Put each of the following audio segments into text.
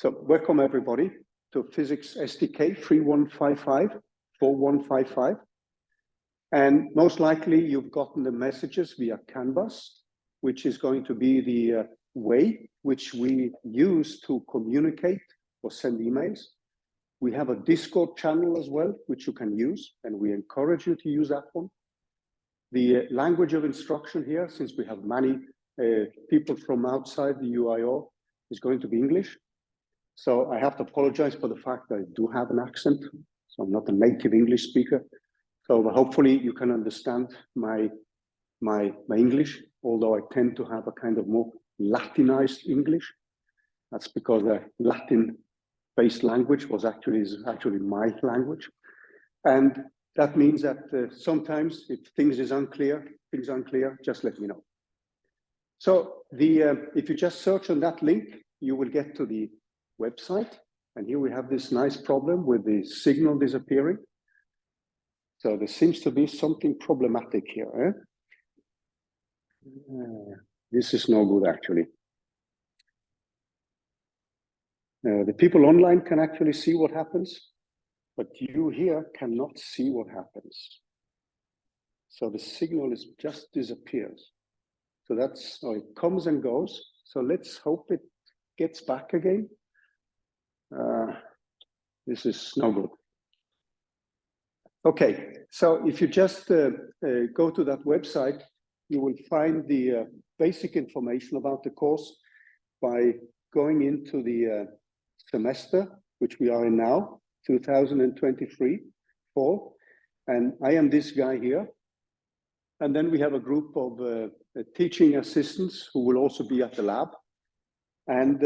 So welcome everybody to Physics SDK 4155. And most likely you've gotten the messages via Canvas, which is going to be the way which we use to communicate or send emails. We have a Discord channel as well, which you can use, and we encourage you to use that one. The language of instruction here, since we have many people from outside the UIO, is going to be English. So I have to apologize for the fact that I do have an accent, so I'm not a native English speaker. So hopefully you can understand my English, although I tend to have a kind of more Latinized English. That's because the Latin-based language is actually my language. And that means that sometimes if things are unclear, just let me know. So if you just search on that link, you will get to the website. And here we have this nice problem with the signal disappearing. So there seems to be something problematic here. This is no good, actually. The people online can actually see what happens, but you here cannot see what happens. So the signal just disappears. So that's how it comes and goes. So let's hope it gets back again. This is no good. Okay, so if you just go to that website, you will find the basic information about the course by going into the semester, which we are in now, 2023 fall. And I am this guy here. And then we have a group of teaching assistants who will also be at the lab. And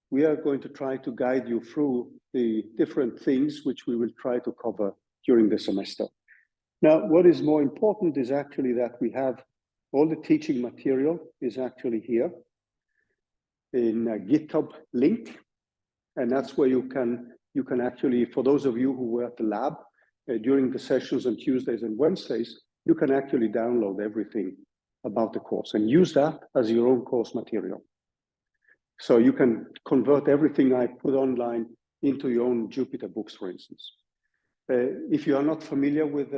we are going to try to guide you through the different things which we will try to cover during the semester. Now, what is more important is actually that we have all the teaching material is actually here in a GitHub link. And that's where you can actually, for those of you who were at the lab during the sessions on Tuesdays and Wednesdays, you can actually download everything about the course and use that as your own course material. So you can convert everything I put online into your own Jupyter books, for instance. If you are not familiar with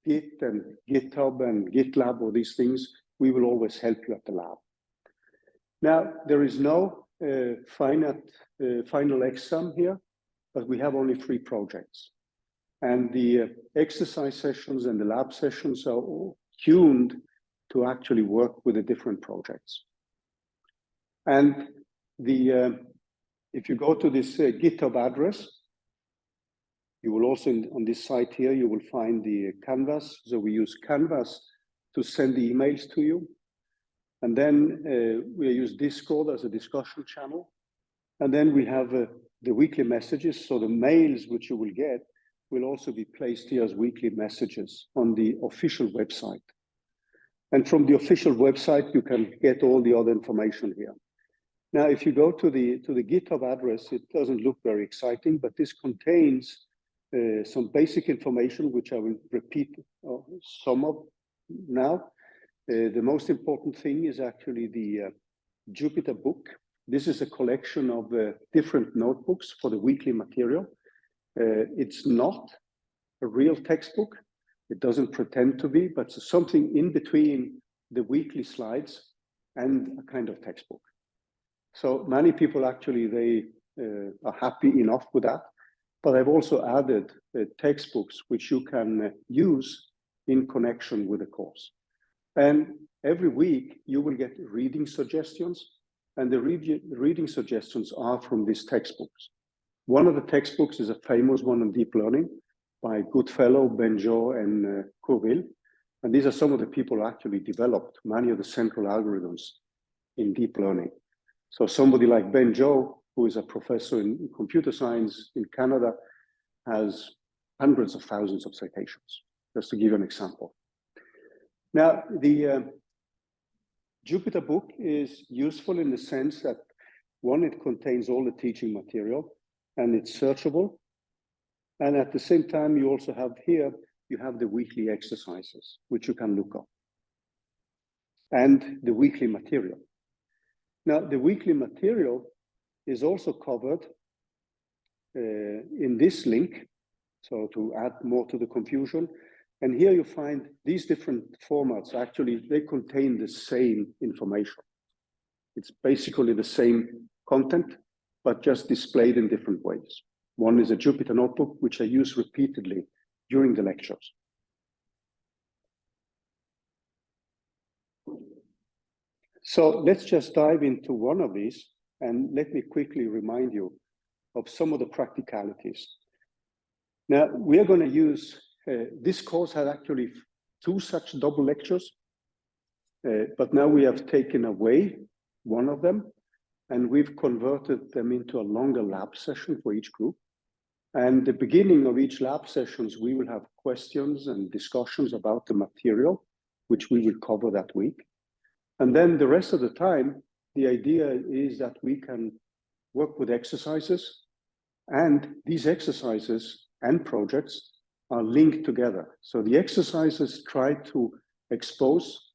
Git and GitHub and GitLab or these things, we will always help you at the lab. Now, there is no final exam here, but we have only 3 projects. And the exercise sessions and the lab sessions are all tuned to actually work with the different projects. And if you go to this GitHub address, you will also, on this site here, you will find the Canvas. So we use Canvas to send the emails to you. And then we use Discord as a discussion channel. And then we have the weekly messages. So the mails which you will get will also be placed here as weekly messages on the official website. And from the official website, you can get all the other information here. Now, if you go to the GitHub address, it doesn't look very exciting, but this contains some basic information, which I will repeat some of now. The most important thing is actually the Jupyter book. This is a collection of different notebooks for the weekly material. It's not a real textbook. It doesn't pretend to be, but it's something in between the weekly slides and a kind of textbook. So many people actually, they are happy enough with that. But I've also added textbooks which you can use in connection with the course. And every week you will get reading suggestions, and the reading suggestions are from these textbooks. One of the textbooks is a famous one on deep learning by Goodfellow, Benjo, and Courville. And these are some of the people who actually developed many of the central algorithms in deep learning. So somebody like Benjo, who is a professor in computer science in Canada, has hundreds of thousands of citations, just to give you an example. Now, the Jupyter book is useful in the sense that, one, it contains all the teaching material, and it's searchable. And at the same time, you also have here, you have the weekly exercises, which you can look up, and the weekly material. Now, the weekly material is also covered in this link, so to add more to the confusion. And here you find these different formats. Actually, they contain the same information. It's basically the same content, but just displayed in different ways. One is a Jupyter notebook, which I use repeatedly during the lectures. So let's just dive into one of these, and let me quickly remind you of some of the practicalities. Now, we are going to use, this course had actually 2 such double lectures, but now we have taken away one of them, and we've converted them into a longer lab session for each group. And the beginning of each lab sessions, we will have questions and discussions about the material, which we will cover that week. And then the rest of the time, the idea is that we can work with exercises, and these exercises and projects are linked together. So the exercises try to expose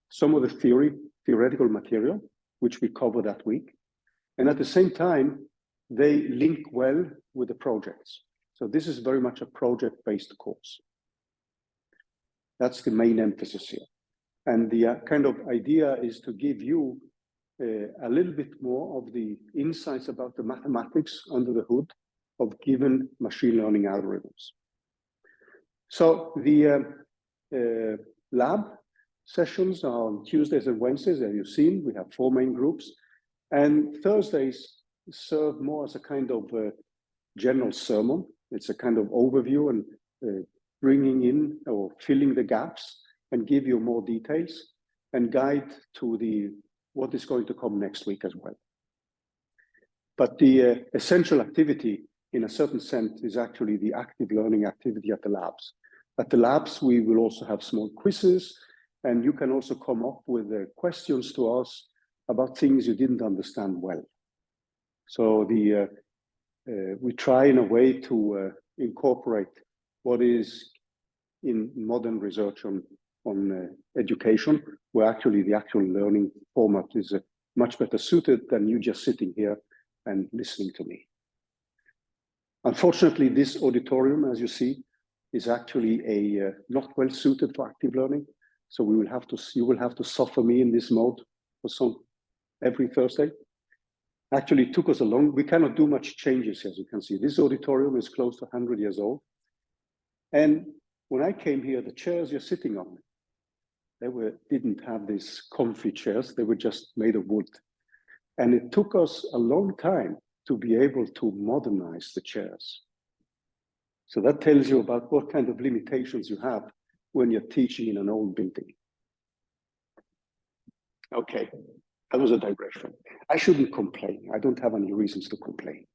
some of the theoretical material, which we cover that week. And at the same time, they link well with the projects. So this is very much a project-based course. That's the main emphasis here. And the kind of idea is to give you a little bit more of the insights about the mathematics under the hood of given machine learning algorithms. So the lab sessions are on Tuesdays and Wednesdays, as you've seen. We have 4 main groups. And Thursdays serve more as a kind of general sermon. It's a kind of overview and bringing in or filling the gaps and give you more details and guide to what is going to come next week as well. But the essential activity, in a certain sense, is actually the active learning activity at the labs. At the labs, we will also have small quizzes, and you can also come up with questions to us about things you didn't understand well. So we try in a way to incorporate what is in modern research on education, where actually the actual learning format is much better suited than you just sitting here and listening to me. Unfortunately, this auditorium, as you see, is actually not well suited for active learning. So you will have to suffer me in this mode for every Thursday. Actually, it took us we cannot do much changes, as you can see. This auditorium is close to 100 years old. And when I came here, the chairs you're sitting on, didn't have these comfy chairs. They were just made of wood. And it took us a long time to be able to modernize the chairs. So that tells you about what kind of limitations you have when you're teaching in an old building. Okay, that was a digression. I shouldn't complain. I don't have any reasons to complain.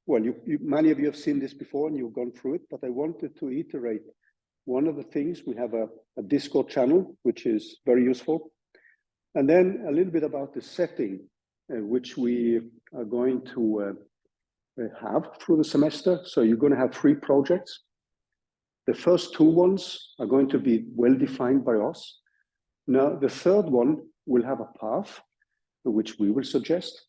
Well, many of you have seen this before and you've gone through it, but I wanted to iterate one of the things. We have a Discord channel, which is very useful. And then a little bit about the setting, which we are going to have through the semester. So you're going to have 3 projects. The first 2 ones are going to be well defined by us. Now, the third one will have a path, which we will suggest.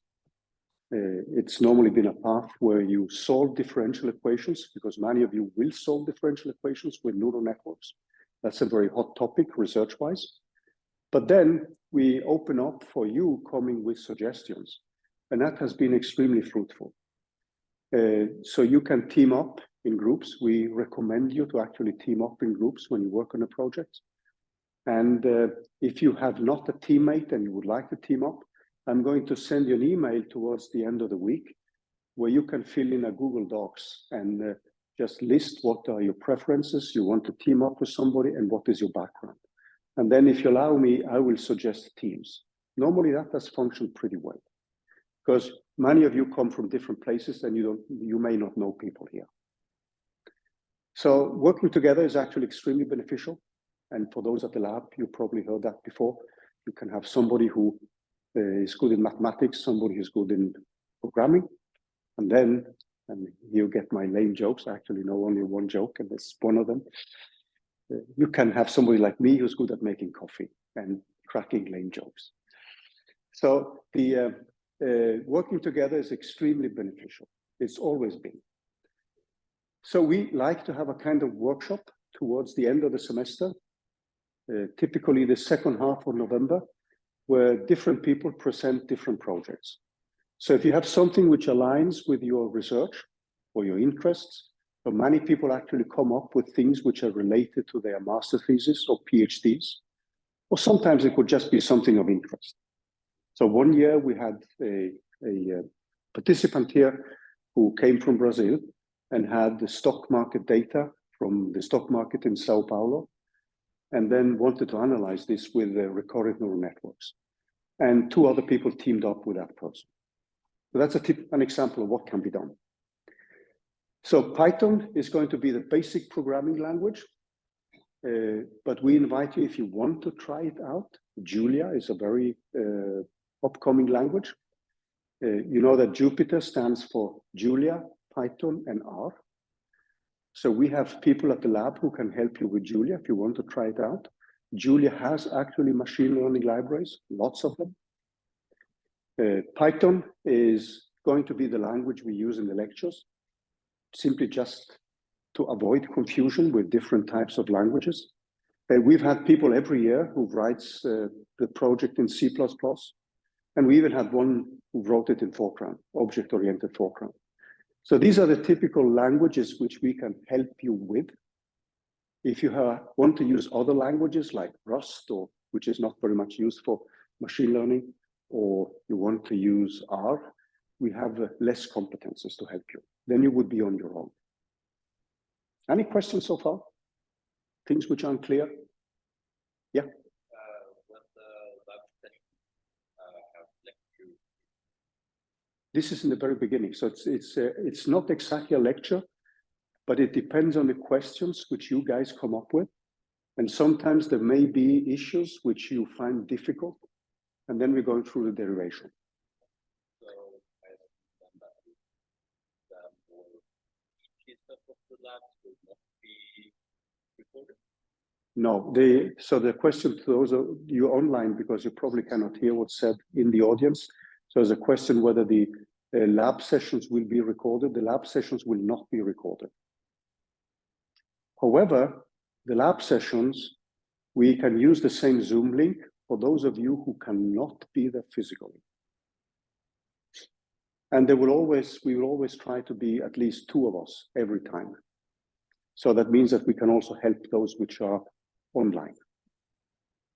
It's normally been a path where you solve differential equations, because many of you will solve differential equations with neural networks. That's a very hot topic research-wise. But then we open up for you coming with suggestions, and that has been extremely fruitful. So you can team up in groups. We recommend you to actually team up in groups when you work on a project. And if you have not a teammate and you would like to team up, I'm going to send you an email towards the end of the week where you can fill in a Google Docs and just list what are your preferences, you want to team up with somebody, and what is your background. And then if you allow me, I will suggest teams. Normally that has functioned pretty well, because many of you come from different places and you may not know people here. So working together is actually extremely beneficial. And for those at the lab, you probably heard that before. You can have somebody who is good in mathematics, somebody who's good in programming, and then, and you get my lame jokes, I actually know only one joke, and it's one of them. You can have somebody like me who's good at making coffee and cracking lame jokes. So the working together is extremely beneficial. It's always been. So we like to have a kind of workshop towards the end of the semester, typically the second half of November, where different people present different projects. So if you have something which aligns with your research or your interests, so many people actually come up with things which are related to their master thesis or PhDs, or sometimes it could just be something of interest. So one year we had a participant here who came from Brazil and had the stock market data from the stock market in Sao Paulo, and then wanted to analyze this with recurrent neural networks. And two other people teamed up with that person. So that's an example of what can be done. So Python is going to be the basic programming language, but we invite you, if you want to try it out. Julia is a very upcoming language. You know that Jupyter stands for Julia, Python, and R. So we have people at the lab who can help you with Julia if you want to try it out. Julia has actually machine learning libraries, lots of them. Python is going to be the language we use in the lectures, simply just to avoid confusion with different types of languages. We've had people every year who writes the project in C++, and we even had one who wrote it in Fortran, object-oriented Fortran. So these are the typical languages which we can help you with. If you want to use other languages like Rust, or which is not very much used for machine learning, or you want to use R, we have less competences to help you. Then you would be on your own. Any questions so far? Things which aren't clear? Yeah. This is in the very beginning, so it's not exactly a lecture, but it depends on the questions which you guys come up with, and sometimes there may be issues which you find difficult, and then we're going through the derivation. So I understand that the piece of the labs will not be recorded. No, so the question to those of you online, because you probably cannot hear what's said in the audience. So there's a question whether the lab sessions will be recorded. The lab sessions will not be recorded. However, the lab sessions, we can use the same Zoom link for those of you who cannot be there physically. And we will always try to be at least two of us every time. So that means that we can also help those which are online,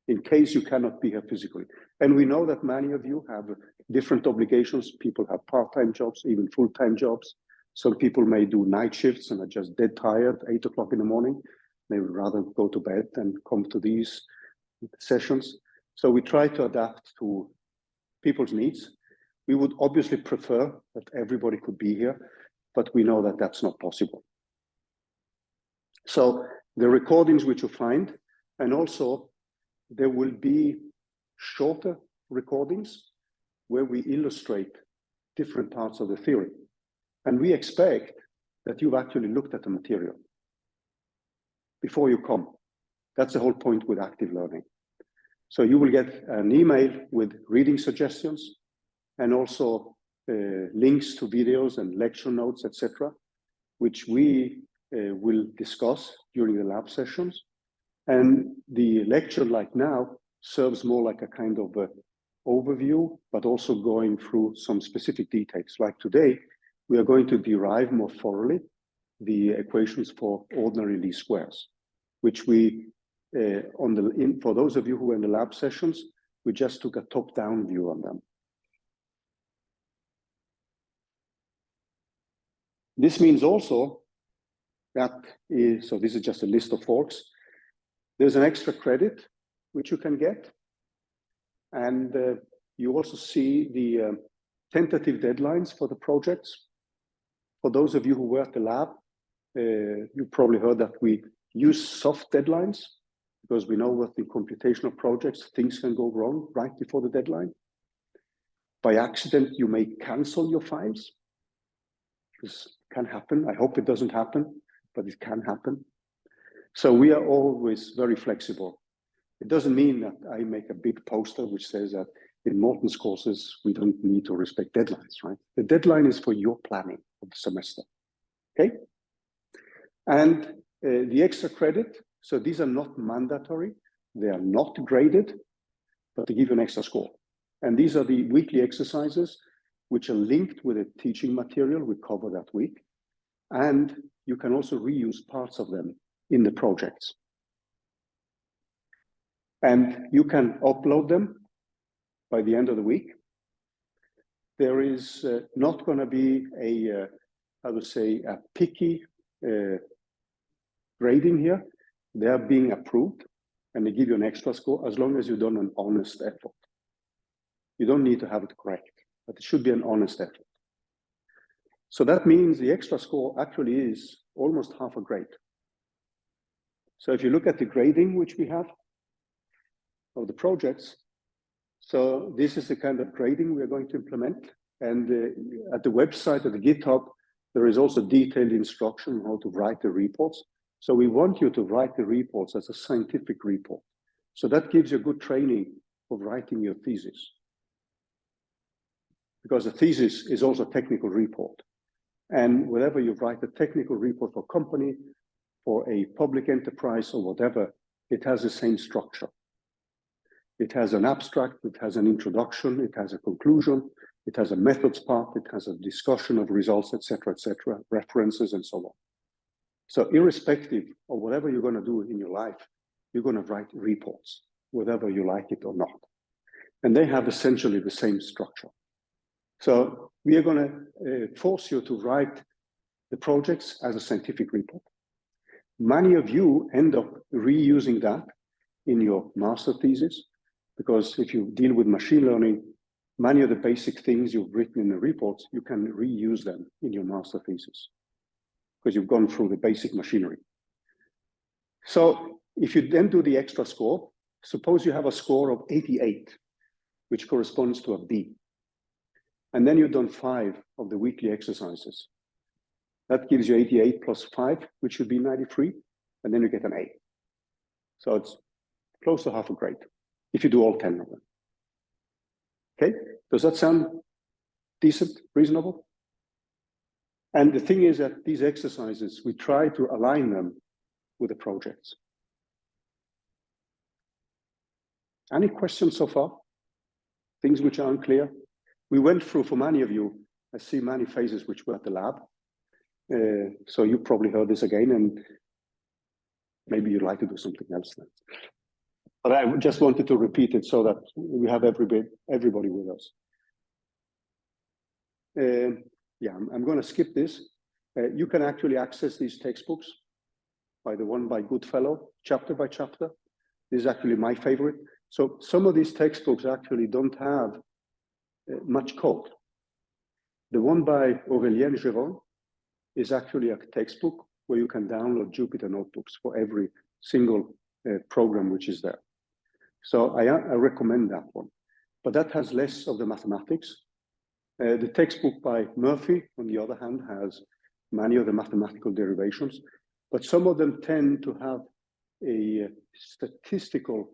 in case you cannot be here physically. And we know that many of you have different obligations. People have part-time jobs, even full-time jobs. Some people may do night shifts and are just dead tired, 8 o'clock in the morning. They would rather go to bed than come to these sessions. So we try to adapt to people's needs. We would obviously prefer that everybody could be here, but we know that that's not possible. So the recordings which you find, and also there will be shorter recordings where we illustrate different parts of the theory. And we expect that you've actually looked at the material before you come. That's the whole point with active learning. So you will get an email with reading suggestions and also links to videos and lecture notes, etc., which we will discuss during the lab sessions. And the lecture, like now, serves more like a kind of overview, but also going through some specific details. Like today, we are going to derive more thoroughly the equations for ordinary least squares, which we, for those of you who are in the lab sessions, we just took a top-down view on them. This means also that, so this is just a list of folks. There's an extra credit which you can get. And you also see the tentative deadlines for the projects. For those of you who were at the lab, you probably heard that we use soft deadlines because we know with the computational projects, things can go wrong right before the deadline. By accident, you may cancel your files. This can happen. I hope it doesn't happen, but it can happen. So we are always very flexible. It doesn't mean that I make a big poster which says that in Morten's courses, we don't need to respect deadlines, right? The deadline is for your planning of the semester, okay? And the extra credit, so these are not mandatory, they are not graded, but they give you an extra score. And these are the weekly exercises which are linked with the teaching material we cover that week. And you can also reuse parts of them in the projects. And you can upload them by the end of the week. There is not going to be a, I would say, a picky grading here. They are being approved and they give you an extra score as long as you've done an honest effort. You don't need to have it correct, but it should be an honest effort. So that means the extra score actually is almost half a grade. So if you look at the grading which we have of the projects, so this is the kind of grading we are going to implement. And at the website, at the GitHub, there is also detailed instruction on how to write the reports. So we want you to write the reports as a scientific report. So that gives you a good training of writing your thesis. Because a thesis is also a technical report. And whenever you write a technical report for a company, for a public enterprise or whatever, it has the same structure. It has an abstract, it has an introduction, it has a conclusion, it has a methods part, it has a discussion of results, etc., references, and so on. So irrespective of whatever you're going to do in your life, you're going to write reports, whether you like it or not. And they have essentially the same structure. So we are going to force you to write the projects as a scientific report. Many of you end up reusing that in your master thesis, because if you deal with machine learning, many of the basic things you've written in the reports, you can reuse them in your master thesis, because you've gone through the basic machinery. So if you then do the extra score, suppose you have a score of 88, which corresponds to a B. And then you've done 5 of the weekly exercises. That gives you 88 plus 5, which should be 93, and then you get an A. So it's close to half a grade, if you do all 10 of them. Okay, does that sound decent, reasonable? And the thing is that these exercises, we try to align them with the projects. Any questions so far? Things which are unclear? We went through, for many of you, I see many faces which were at the lab. So you probably heard this again, and maybe you'd like to do something else then. But I just wanted to repeat it so that we have everybody with us. Yeah, I'm going to skip this. You can actually access these textbooks by the one by Goodfellow, chapter by chapter. This is actually my favorite. So some of these textbooks actually don't have much code. The one by Aurélien Géron is actually a textbook where you can download Jupyter notebooks for every single program which is there. So I recommend that one, but that has less of the mathematics. The textbook by Murphy, on the other hand, has many of the mathematical derivations, but some of them tend to have a statistical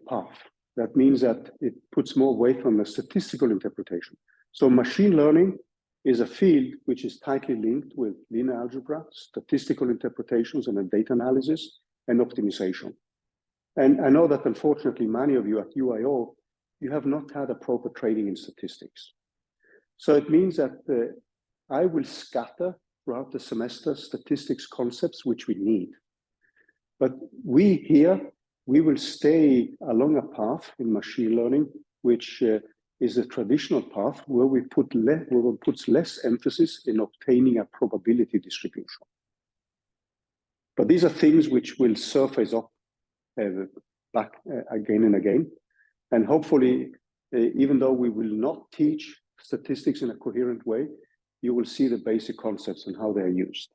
path. That means that it puts more weight on the statistical interpretation. So machine learning is a field which is tightly linked with linear algebra, statistical interpretations, and then data analysis and optimization. And I know that unfortunately many of you at UIO, you have not had a proper training in statistics. So it means that I will scatter throughout the semester statistics concepts which we need. But we here, we will stay along a path in machine learning, which is a traditional path where we put less emphasis in obtaining a probability distribution. But these are things which will surface up back again and again. And hopefully, even though we will not teach statistics in a coherent way, you will see the basic concepts and how they are used.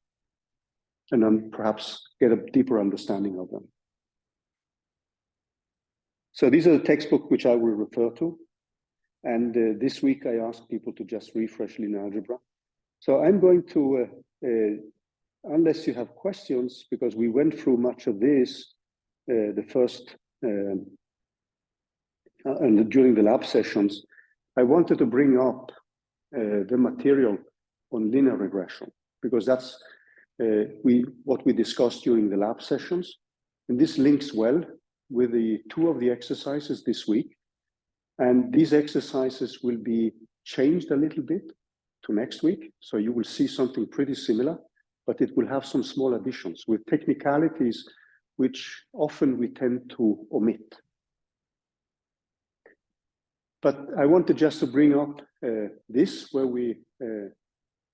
And then perhaps get a deeper understanding of them. So these are the textbooks which I will refer to. And this week I asked people to just refresh linear algebra. So I'm going to, unless you have questions, because we went through much of this, the first and during the lab sessions, I wanted to bring up the material on linear regression, because that's what we discussed during the lab sessions. And this links well with the two of the exercises this week. And these exercises will be changed a little bit to next week. So you will see something pretty similar, but it will have some small additions with technicalities which often we tend to omit. But I wanted just to bring up this where we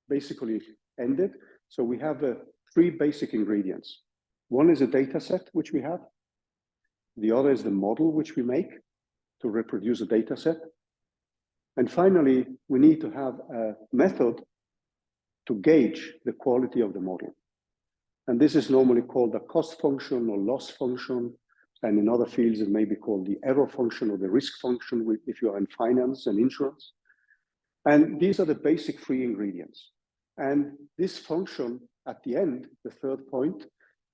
basically ended. So we have three basic ingredients. One is a data set, which we have. The other is the model, which we make to reproduce a data set. And finally, we need to have a method to gauge the quality of the model. And this is normally called a cost function or loss function. And in other fields, it may be called the error function or the risk function if you are in finance and insurance. And these are the basic three ingredients. And this function at the end, the third point,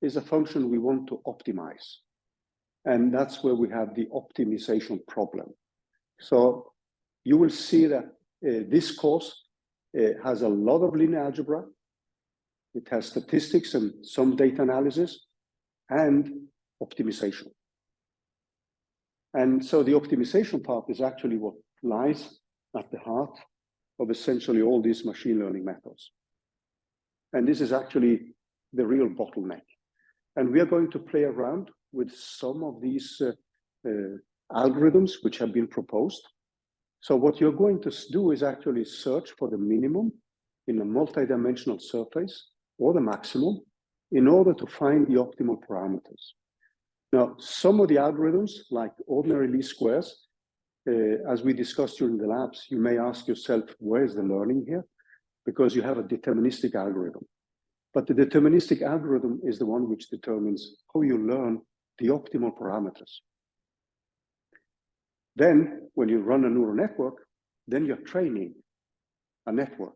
is a function we want to optimize. And that's where we have the optimization problem. So you will see that this course has a lot of linear algebra. It has statistics and some data analysis and optimization. And so the optimization part is actually what lies at the heart of essentially all these machine learning methods. And this is actually the real bottleneck. And we are going to play around with some of these algorithms which have been proposed. So what you're going to do is actually search for the minimum in a multi-dimensional surface or the maximum in order to find the optimal parameters. Now, some of the algorithms, like ordinary least squares, as we discussed during the labs, you may ask yourself, where's the learning here? Because you have a deterministic algorithm. But the deterministic algorithm is the one which determines how you learn the optimal parameters. Then, when you run a neural network, then you're training a network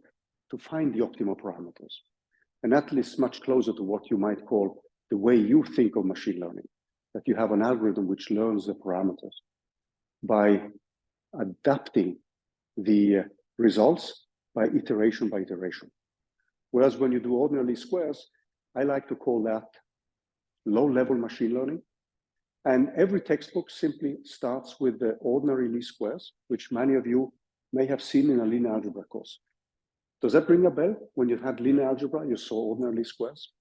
to find the optimal parameters. And that is much closer to what you might call the way you think of machine learning, that you have an algorithm which learns the parameters by adapting the results by iteration. Whereas when you do ordinary least squares, I like to call that low-level machine learning. And every textbook simply starts with the ordinary least squares, which many of you may have seen in a linear algebra course. Does that ring a bell? When you had linear algebra, you saw ordinary least squares.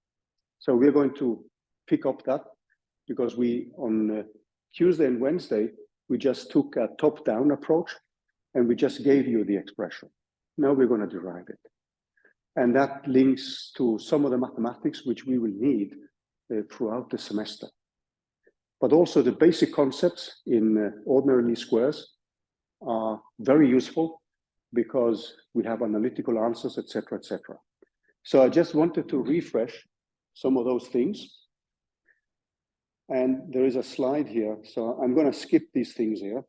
So we're going to pick up that because on Tuesday and Wednesday, we just took a top-down approach and we just gave you the expression. Now we're going to derive it. And that links to some of the mathematics which we will need throughout the semester. But also the basic concepts in ordinary least squares are very useful because we have analytical answers, etc., etc. So I just wanted to refresh some of those things. And there is a slide here. So I'm going to skip these things here.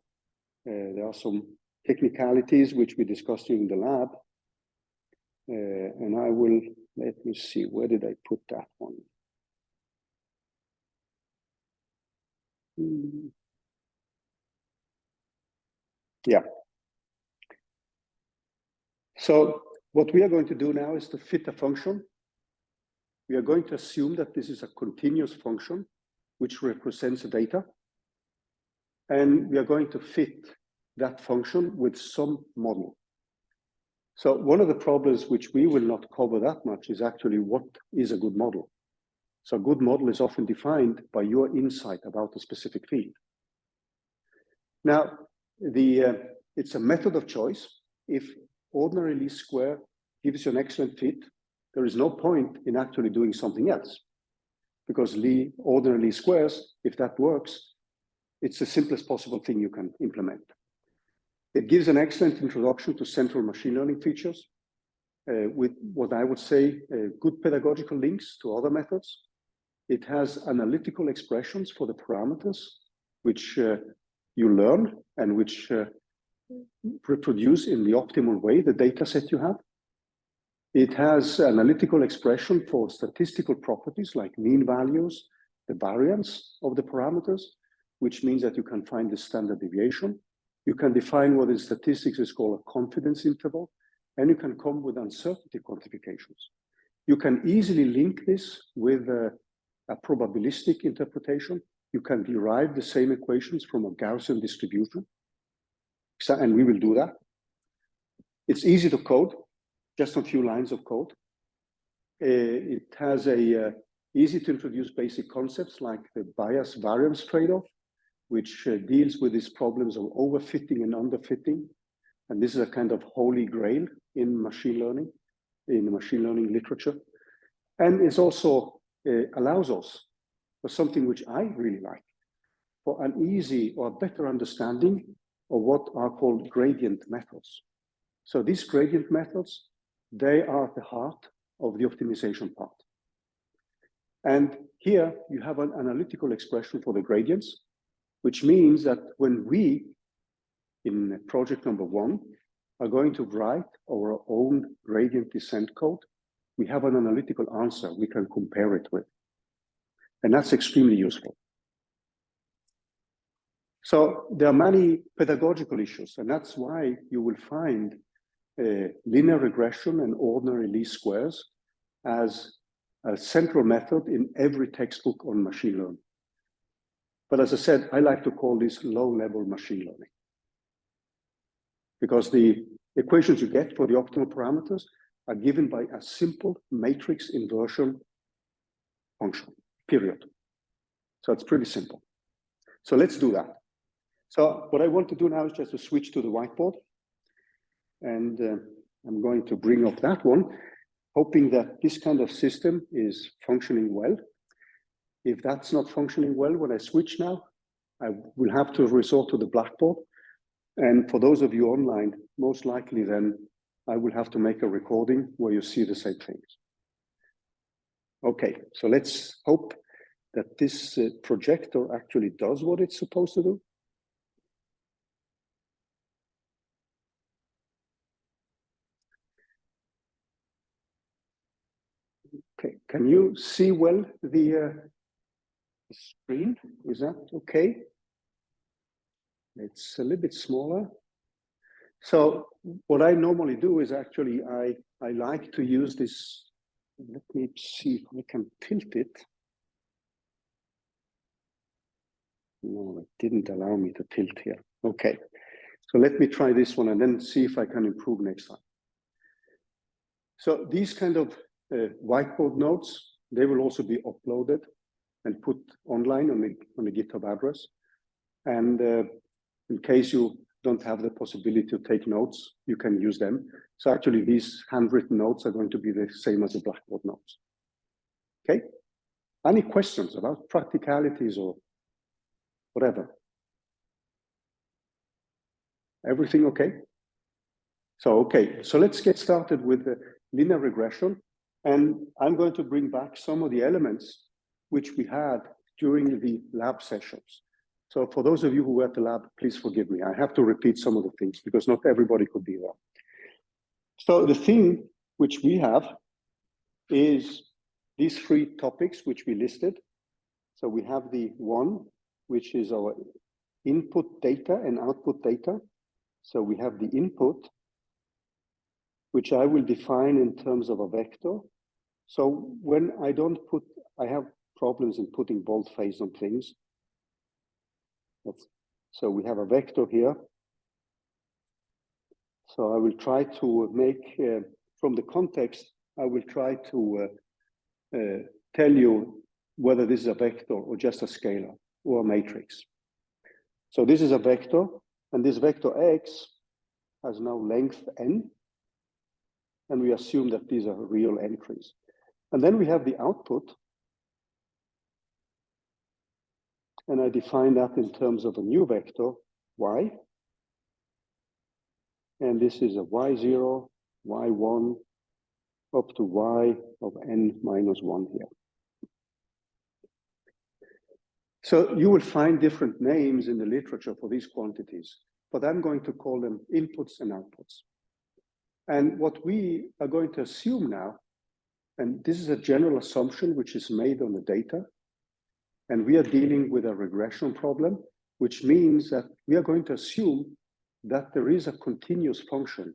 There are some technicalities which we discussed during the lab. And I will, let me see, where did I put that one? Yeah. So what we are going to do now is to fit a function. We are going to assume that this is a continuous function which represents the data. And we are going to fit that function with some model. So one of the problems which we will not cover that much is actually what is a good model. So a good model is often defined by your insight about a specific field. Now, it's a method of choice. If ordinary least square gives you an excellent fit, there is no point in actually doing something else. Because ordinary least squares, if that works, it's the simplest possible thing you can implement. It gives an excellent introduction to central machine learning features with what I would say good pedagogical links to other methods. It has analytical expressions for the parameters which you learn and which reproduce in the optimal way the data set you have. It has analytical expression for statistical properties like mean values, the variance of the parameters, which means that you can find the standard deviation. You can define what in statistics is called a confidence interval, and you can come with uncertainty quantifications. You can easily link this with a probabilistic interpretation. You can derive the same equations from a Gaussian distribution, and we will do that. It's easy to code, just a few lines of code. It has easy to introduce basic concepts like the bias variance trade-off, which deals with these problems of overfitting and underfitting. And this is a kind of holy grail in machine learning, in the machine learning literature. And it also allows us for something which I really like, for an easy or better understanding of what are called gradient methods. So these gradient methods, they are at the heart of the optimization part. And here you have an analytical expression for the gradients, which means that when we, in project number 1, are going to write our own gradient descent code, we have an analytical answer we can compare it with. And that's extremely useful. So there are many pedagogical issues, and that's why you will find linear regression and ordinary least squares as a central method in every textbook on machine learning. But as I said, I like to call this low-level machine learning, because the equations you get for the optimal parameters are given by a simple matrix inversion function, period. So it's pretty simple. So let's do that. So what I want to do now is just to switch to the whiteboard. And I'm going to bring up that one, hoping that this kind of system is functioning well. If that's not functioning well, when I switch now, I will have to resort to the blackboard. And for those of you online, most likely then I will have to make a recording where you see the same things. Okay, so let's hope that this projector actually does what it's supposed to do. Okay, can you see well the screen? Is that okay? It's a little bit smaller. So what I normally do is actually, I like to use this. Let me see if I can tilt it. No, it didn't allow me to tilt here. Okay, so let me try this one and then see if I can improve next time. So these kind of whiteboard notes, they will also be uploaded and put online on the GitHub address. And in case you don't have the possibility to take notes, you can use them. So actually these handwritten notes are going to be the same as the blackboard notes. Okay, any questions about practicalities or whatever? Everything okay? So let's get started with the linear regression. And I'm going to bring back some of the elements which we had during the lab sessions. So for those of you who were at the lab, please forgive me. I have to repeat some of the things because not everybody could be there. So the thing which we have is these 3 topics which we listed. So we have the one, which is our input data and output data. So we have the input, which I will define in terms of a vector. So when I don't put, I have problems in putting boldface on things. So we have a vector here. So I will try to make, from the context, I will try to tell you whether this is a vector or just a scalar or a matrix. So this is a vector, and this vector x has now length n, and we assume that these are real entries. And then we have the output, and I define that in terms of a new vector, y. And this is a y0, y1, up to y of n minus 1 here. So you will find different names in the literature for these quantities, but I'm going to call them inputs and outputs. And what we are going to assume now, and this is a general assumption which is made on the data, and we are dealing with a regression problem, which means that we are going to assume that there is a continuous function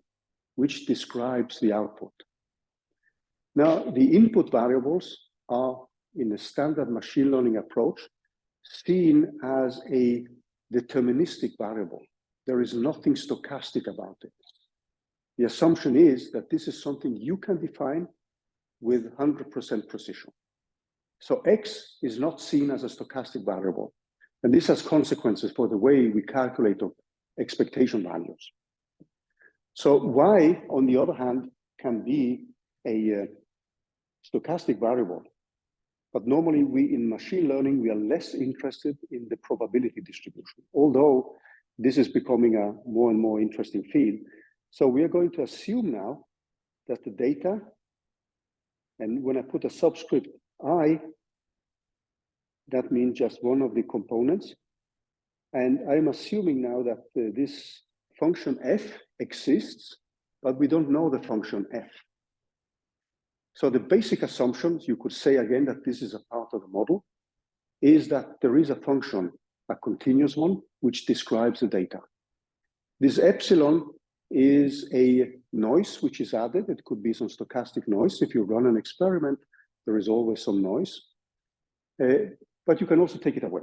which describes the output. Now, the input variables are, in a standard machine learning approach, seen as a deterministic variable. There is nothing stochastic about it. The assumption is that this is something you can define with 100% precision. So X is not seen as a stochastic variable. And this has consequences for the way we calculate expectation values. So Y, on the other hand, can be a stochastic variable. But normally in machine learning, we are less interested in the probability distribution, although this is becoming a more and more interesting field. So we are going to assume now that the data, and when I put a subscript I, that means just one of the components. And I'm assuming now that this function f exists, but we don't know the function f. So the basic assumptions, you could say again that this is a part of the model, is that there is a function, a continuous one, which describes the data. This epsilon is a noise which is added. It could be some stochastic noise. If you run an experiment, there is always some noise. But you can also take it away.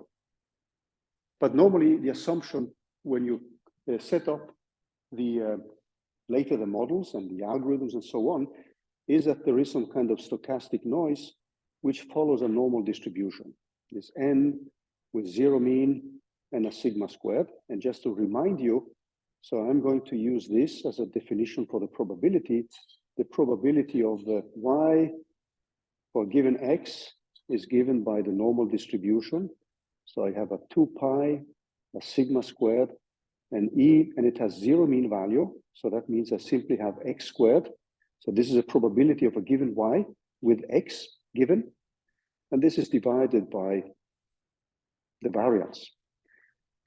But normally the assumption when you set up the later the models and the algorithms and so on, is that there is some kind of stochastic noise which follows a normal distribution. This n with zero mean and a sigma squared. And just to remind you, so I'm going to use this as a definition for the probability. The probability of the y for given x is given by the normal distribution. So I have a 2 pi, a sigma squared, and e, and it has zero mean value. So that means I simply have x squared. So this is a probability of a given y with x given. And this is divided by the variance.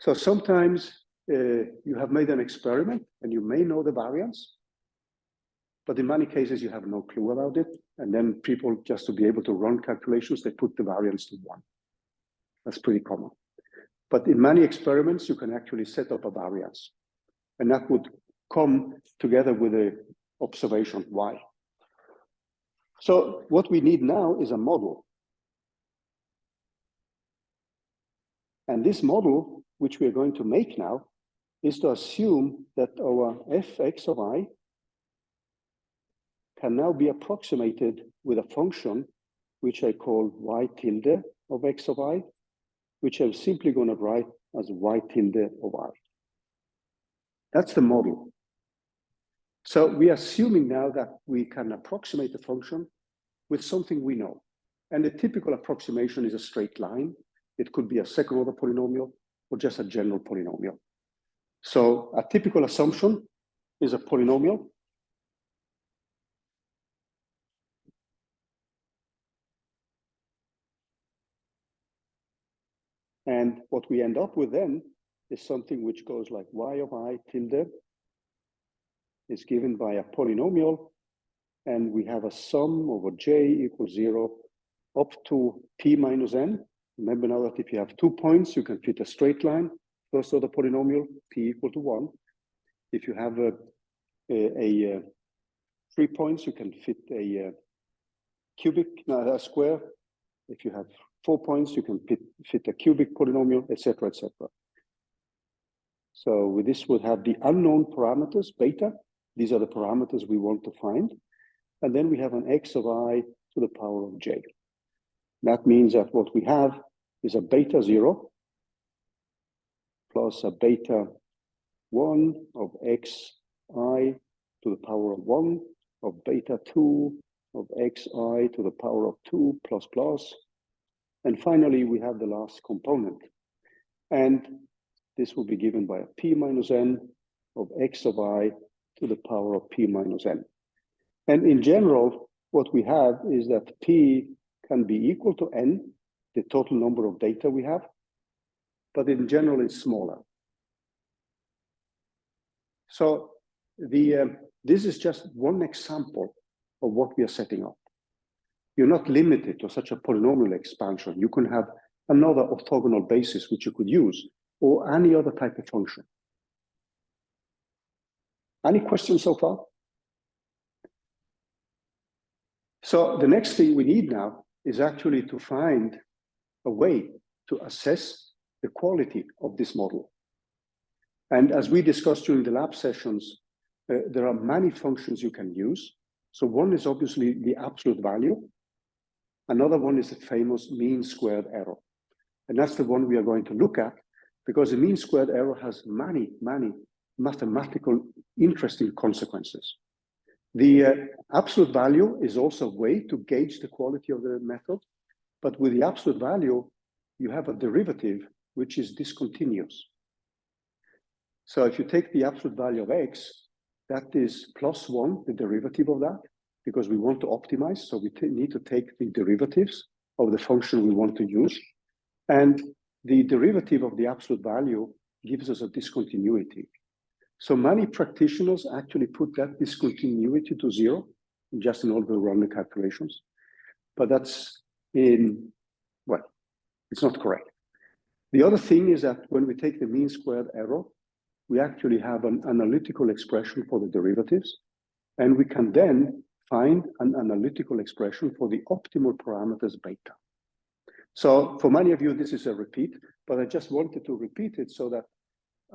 So sometimes you have made an experiment and you may know the variance, but in many cases you have no clue about it. And then people, just to be able to run calculations, they put the variance to 1. That's pretty common. But in many experiments, you can actually set up a variance. And that would come together with the observation y. So what we need now is a model. And this model, which we are going to make now, is to assume that our fx of I can now be approximated with a function which I call y tilde of x of I, which I'm simply going to write as y tilde of I. That's the model. So we are assuming now that we can approximate the function with something we know. And the typical approximation is a straight line. It could be a second order polynomial or just a general polynomial. So a typical assumption is a polynomial. And what we end up with then is something which goes like y of I tilde is given by a polynomial, and we have a sum over j equals 0 up to p minus n. Remember now that if you have 2 points, you can fit a straight line, first order polynomial, p equal to 1. If you have 3 points, you can fit a square. If you have 4 points, you can fit a cubic polynomial, etc., etc. So with this, we'll have the unknown parameters, beta. These are the parameters we want to find. And then we have an x of I to the power of j. That means that what we have is a beta 0 plus a beta 1 of xi to the power of 1 of beta 2 of xi to the power of 2 plus plus. And finally, we have the last component. And this will be given by a p minus n of x of I to the power of p minus n. And in general, what we have is that p can be equal to n, the total number of data we have, but in general, it's smaller. So this is just one example of what we are setting up. You're not limited to such a polynomial expansion. You can have another orthogonal basis which you could use. or any other type of function. Any questions so far? So the next thing we need now is actually to find a way to assess the quality of this model. And as we discussed during the lab sessions, there are many functions you can use. So one is obviously the absolute value. Another one is the famous mean squared error. And that's the one we are going to look at, because the mean squared error has many, many mathematical interesting consequences. The absolute value is also a way to gauge the quality of the method, but with the absolute value, you have a derivative which is discontinuous. So if you take the absolute value of x, that is +1, the derivative of that, because we want to optimize, so we need to take the derivatives of the function we want to use. And the derivative of the absolute value gives us a discontinuity. So many practitioners actually put that discontinuity to 0, just in order to run the calculations. But that's well, it's not correct. The other thing is that when we take the mean squared error, we actually have an analytical expression for the derivatives, and we can then find an analytical expression for the optimal parameters beta. So for many of you, this is a repeat, but I just wanted to repeat it so that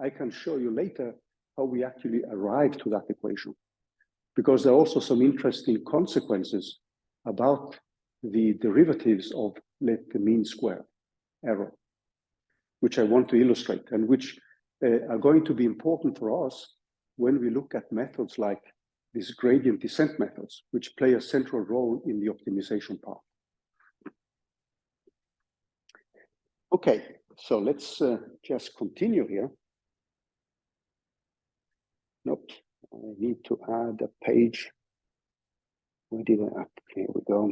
I can show you later how we actually arrive to that equation. Because there are also some interesting consequences about the derivatives of the mean square error, which I want to illustrate, and which are going to be important for us when we look at methods like these gradient descent methods, which play a central role in the optimization part. Okay, so let's just continue here. Nope, I need to add a page. Where did I add? Here we go.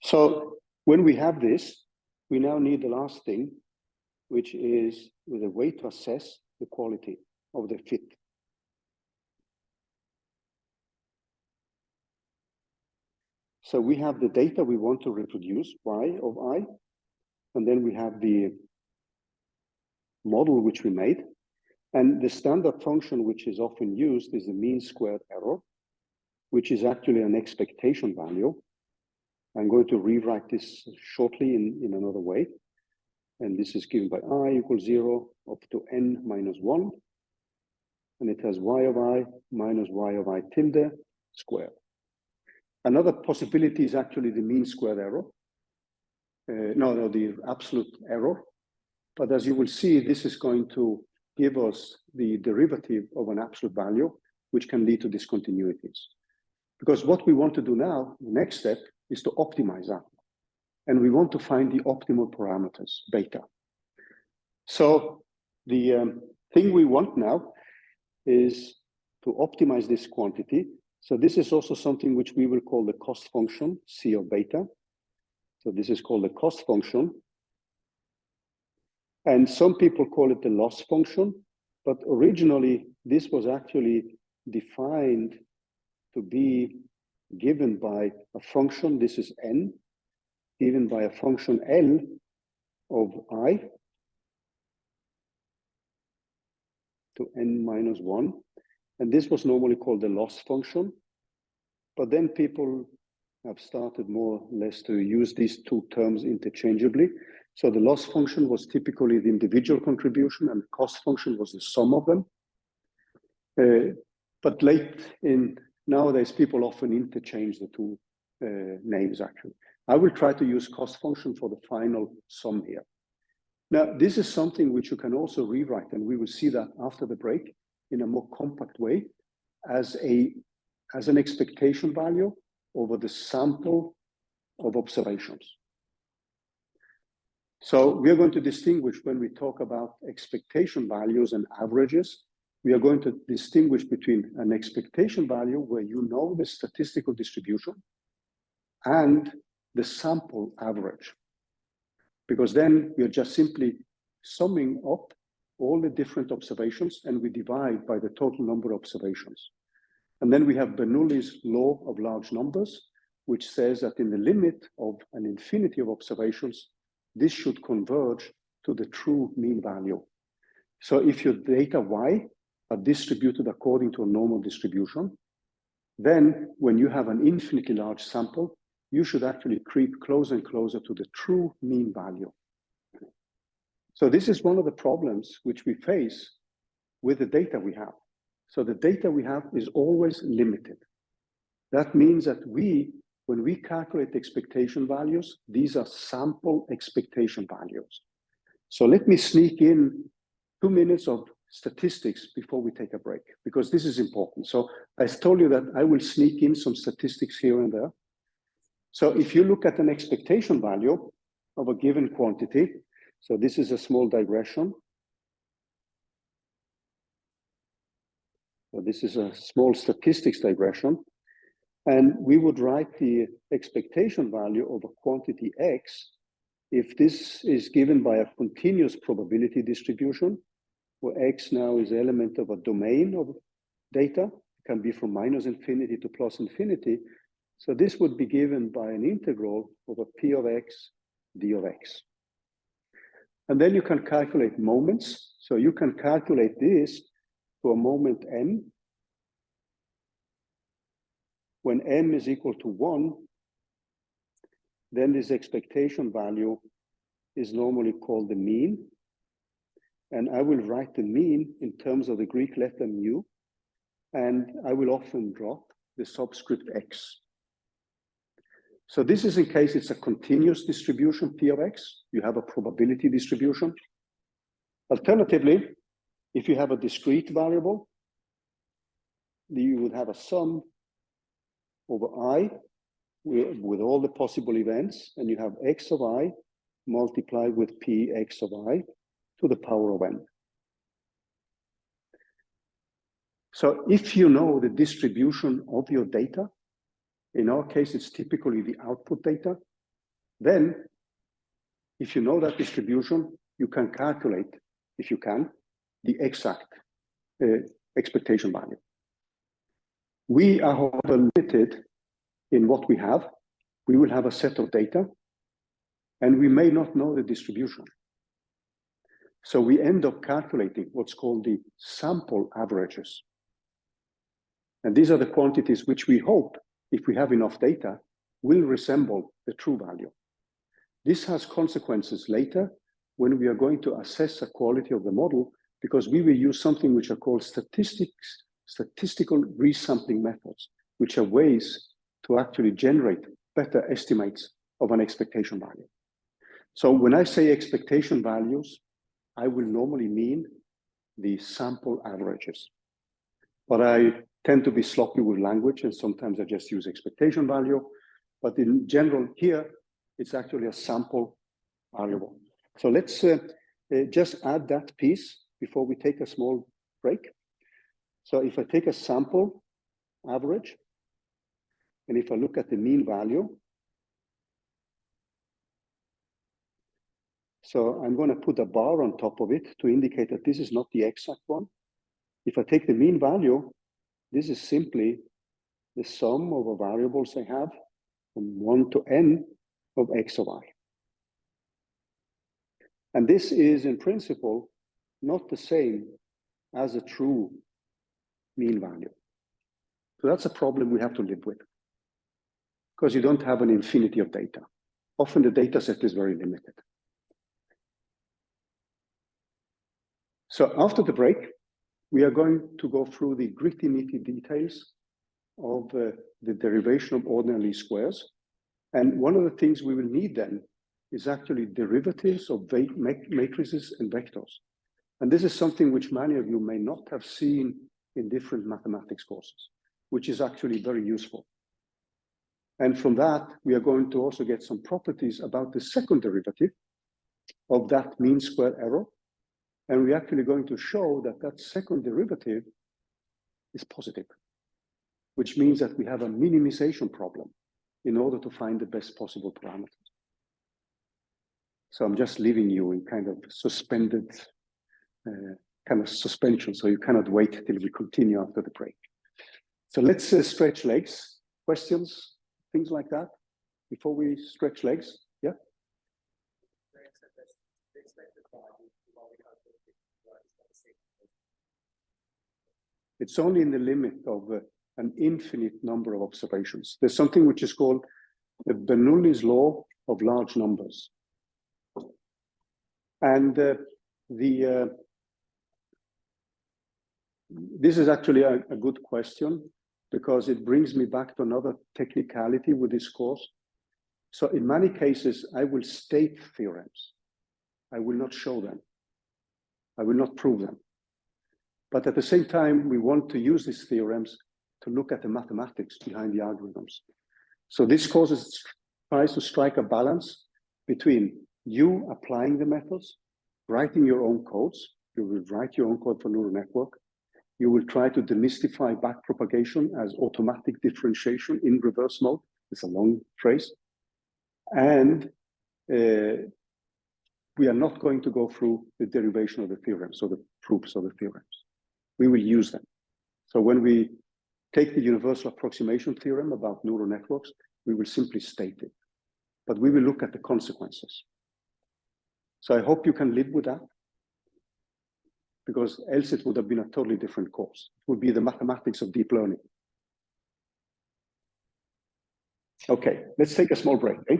So when we have this, we now need the last thing, which is with a way to assess the quality of the fit. So we have the data we want to reproduce, y of I, and then we have the model which we made. And the standard function which is often used is the mean squared error, which is actually an expectation value. I'm going to rewrite this shortly in another way. And this is given by I = 0 up to n minus 1. And it has y of I minus y of I tilde squared. Another possibility is actually the mean squared error. The absolute error. But as you will see, this is going to give us the derivative of an absolute value, which can lead to discontinuities. Because what we want to do now, the next step, is to optimize that. And we want to find the optimal parameters, beta. So the thing we want now is to optimize this quantity. So this is also something which we will call the cost function, C of beta. So this is called the cost function. And some people call it the loss function, but originally this was actually defined to be given by a function, this is n, given by a function L of I to n minus 1. And this was normally called the loss function. But then people have started more or less to use these two terms interchangeably. So the loss function was typically the individual contribution, and the cost function was the sum of them. But nowadays, people often interchange the two names, actually. I will try to use cost function for the final sum here. Now, this is something which you can also rewrite, and we will see that after the break in a more compact way as an expectation value over the sample of observations. So we are going to distinguish when we talk about expectation values and averages. We are going to distinguish between an expectation value where you know the statistical distribution and the sample average. Because then we are just simply summing up all the different observations and we divide by the total number of observations. And then we have Bernoulli's law of large numbers, which says that in the limit of an infinity of observations, this should converge to the true mean value. So if your data y are distributed according to a normal distribution, then when you have an infinitely large sample, you should actually creep closer and closer to the true mean value. So this is one of the problems which we face with the data we have. So the data we have is always limited. That means that when we calculate expectation values, these are sample expectation values. So let me sneak in 2 minutes of statistics before we take a break, because this is important. So I told you that I will sneak in some statistics here and there. So if you look at an expectation value of a given quantity, so this is a small digression. So this is a small statistics digression. And we would write the expectation value of a quantity X if this is given by a continuous probability distribution, where X now is element of a domain of data. It can be from -infinity to +infinity. So this would be given by an integral over P of X, D of X. And then you can calculate moments. So you can calculate this for a moment M. When M is equal to 1, then this expectation value is normally called the mean. And I will write the mean in terms of the Greek letter mu, and I will often drop the subscript X. So this is in case it's a continuous distribution, P of X, you have a probability distribution. Alternatively, if you have a discrete variable, you would have a sum over I with all the possible events, and you have X of I multiplied with P X of I to the power of n. So if you know the distribution of your data, in our case, it's typically the output data, then if you know that distribution, you can calculate, if you can, the exact expectation value. We are however limited in what we have. We will have a set of data, and we may not know the distribution. So we end up calculating what's called the sample averages. And these are the quantities which we hope, if we have enough data, will resemble the true value. This has consequences later when we are going to assess the quality of the model, because we will use something which are called statistical resampling methods, which are ways to actually generate better estimates of an expectation value. So when I say expectation values, I will normally mean the sample averages. But I tend to be sloppy with language, and sometimes I just use expectation value. But in general, here, it's actually a sample variable. So let's just add that piece before we take a small break. So if I take a sample average, and if I look at the mean value, so I'm going to put a bar on top of it to indicate that this is not the exact one. If I take the mean value, this is simply the sum of the variables I have from 1 to n of X of I. And this is in principle not the same as a true mean value. So that's a problem we have to live with, because you don't have an infinity of data. Often the data set is very limited. So after the break, we are going to go through the gritty-nitty details of the derivation of ordinary least squares. And one of the things we will need then is actually derivatives of matrices and vectors. And this is something which many of you may not have seen in different mathematics courses, which is actually very useful. And from that, we are going to also get some properties about the second derivative of that mean square error. And we're actually going to show that that second derivative is positive, which means that we have a minimization problem in order to find the best possible parameters. So I'm just leaving you in kind of suspended, kind of suspension, so you cannot wait till we continue after the break. So let's stretch legs. Questions? things like that, before we stretch legs? Yeah? It's only in the limit of an infinite number of observations. There's something which is called the Bernoulli's law of large numbers. And this is actually a good question, because it brings me back to another technicality with this course. So in many cases, I will state theorems. I will not show them. I will not prove them. But at the same time, we want to use these theorems to look at the mathematics behind the algorithms. So this course tries to strike a balance between you applying the methods, writing your own codes. You will write your own code for neural network. You will try to demystify backpropagation as automatic differentiation in reverse mode. It's a long phrase. And we are not going to go through the derivation of the theorems or the proofs of the theorems. We will use them. So when we take the universal approximation theorem about neural networks, we will simply state it. But we will look at the consequences. So I hope you can live with that, because else it would have been a totally different course. It would be the mathematics of deep learning. Okay, let's take a small break, eh?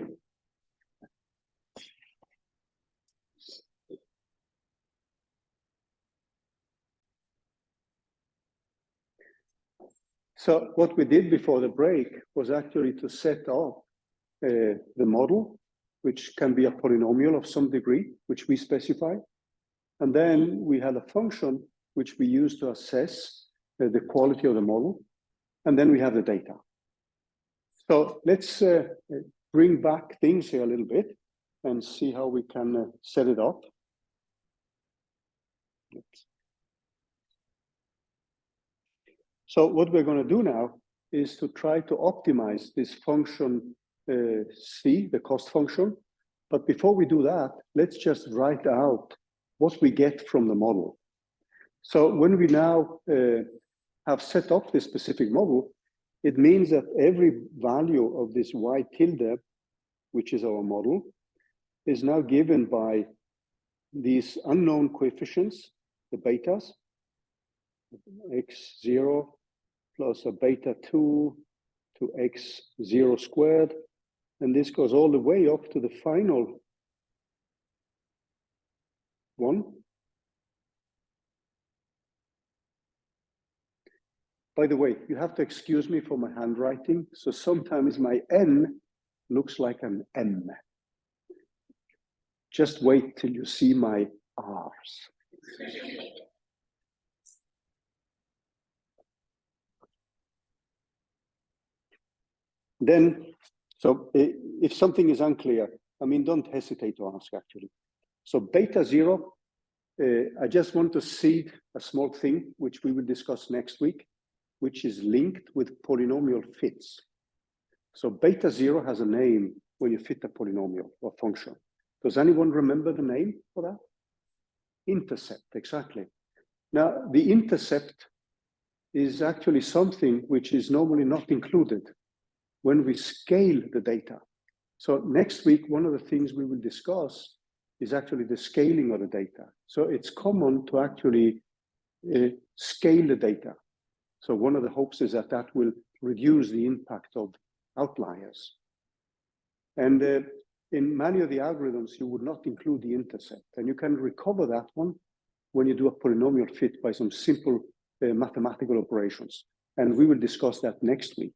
So what we did before the break was actually to set up the model, which can be a polynomial of some degree, which we specify. And then we had a function which we use to assess the quality of the model. And then we have the data. So let's bring back things here a little bit and see how we can set it up. So what we're going to do now is to try to optimize this function C, the cost function. But before we do that, let's just write out what we get from the model. So when we now have set up this specific model, it means that every value of this y tilde, which is our model, is now given by these unknown coefficients, the betas, x0 plus a beta 2 to x0 squared. And this goes all the way up to the final one. By the way, you have to excuse me for my handwriting. So sometimes my N looks like an M. Just wait till you see my R's. Then, so if something is unclear, I mean, don't hesitate to ask, actually. So beta 0, I just want to seed a small thing, which we will discuss next week, which is linked with polynomial fits. So beta 0 has a name when you fit a polynomial or function. Does anyone remember the name for that? Intercept, exactly. Now, the intercept is actually something which is normally not included when we scale the data. So next week, one of the things we will discuss is actually the scaling of the data. So it's common to actually scale the data. So one of the hopes is that that will reduce the impact of outliers. And in many of the algorithms, you would not include the intercept. And you can recover that one when you do a polynomial fit by some simple mathematical operations. And we will discuss that next week.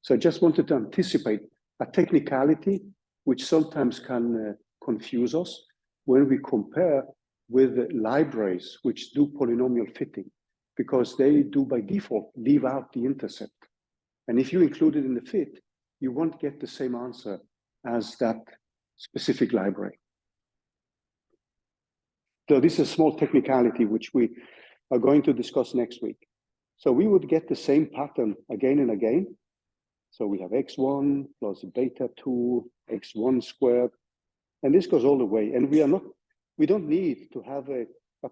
So I just wanted to anticipate a technicality which sometimes can confuse us when we compare with libraries which do polynomial fitting, because they do by default leave out the intercept. And if you include it in the fit, you won't get the same answer as that specific library. So this is a small technicality which we are going to discuss next week. So we would get the same pattern again and again. So we have x1 plus beta 2, x1 squared, and this goes all the way. And we don't need to have a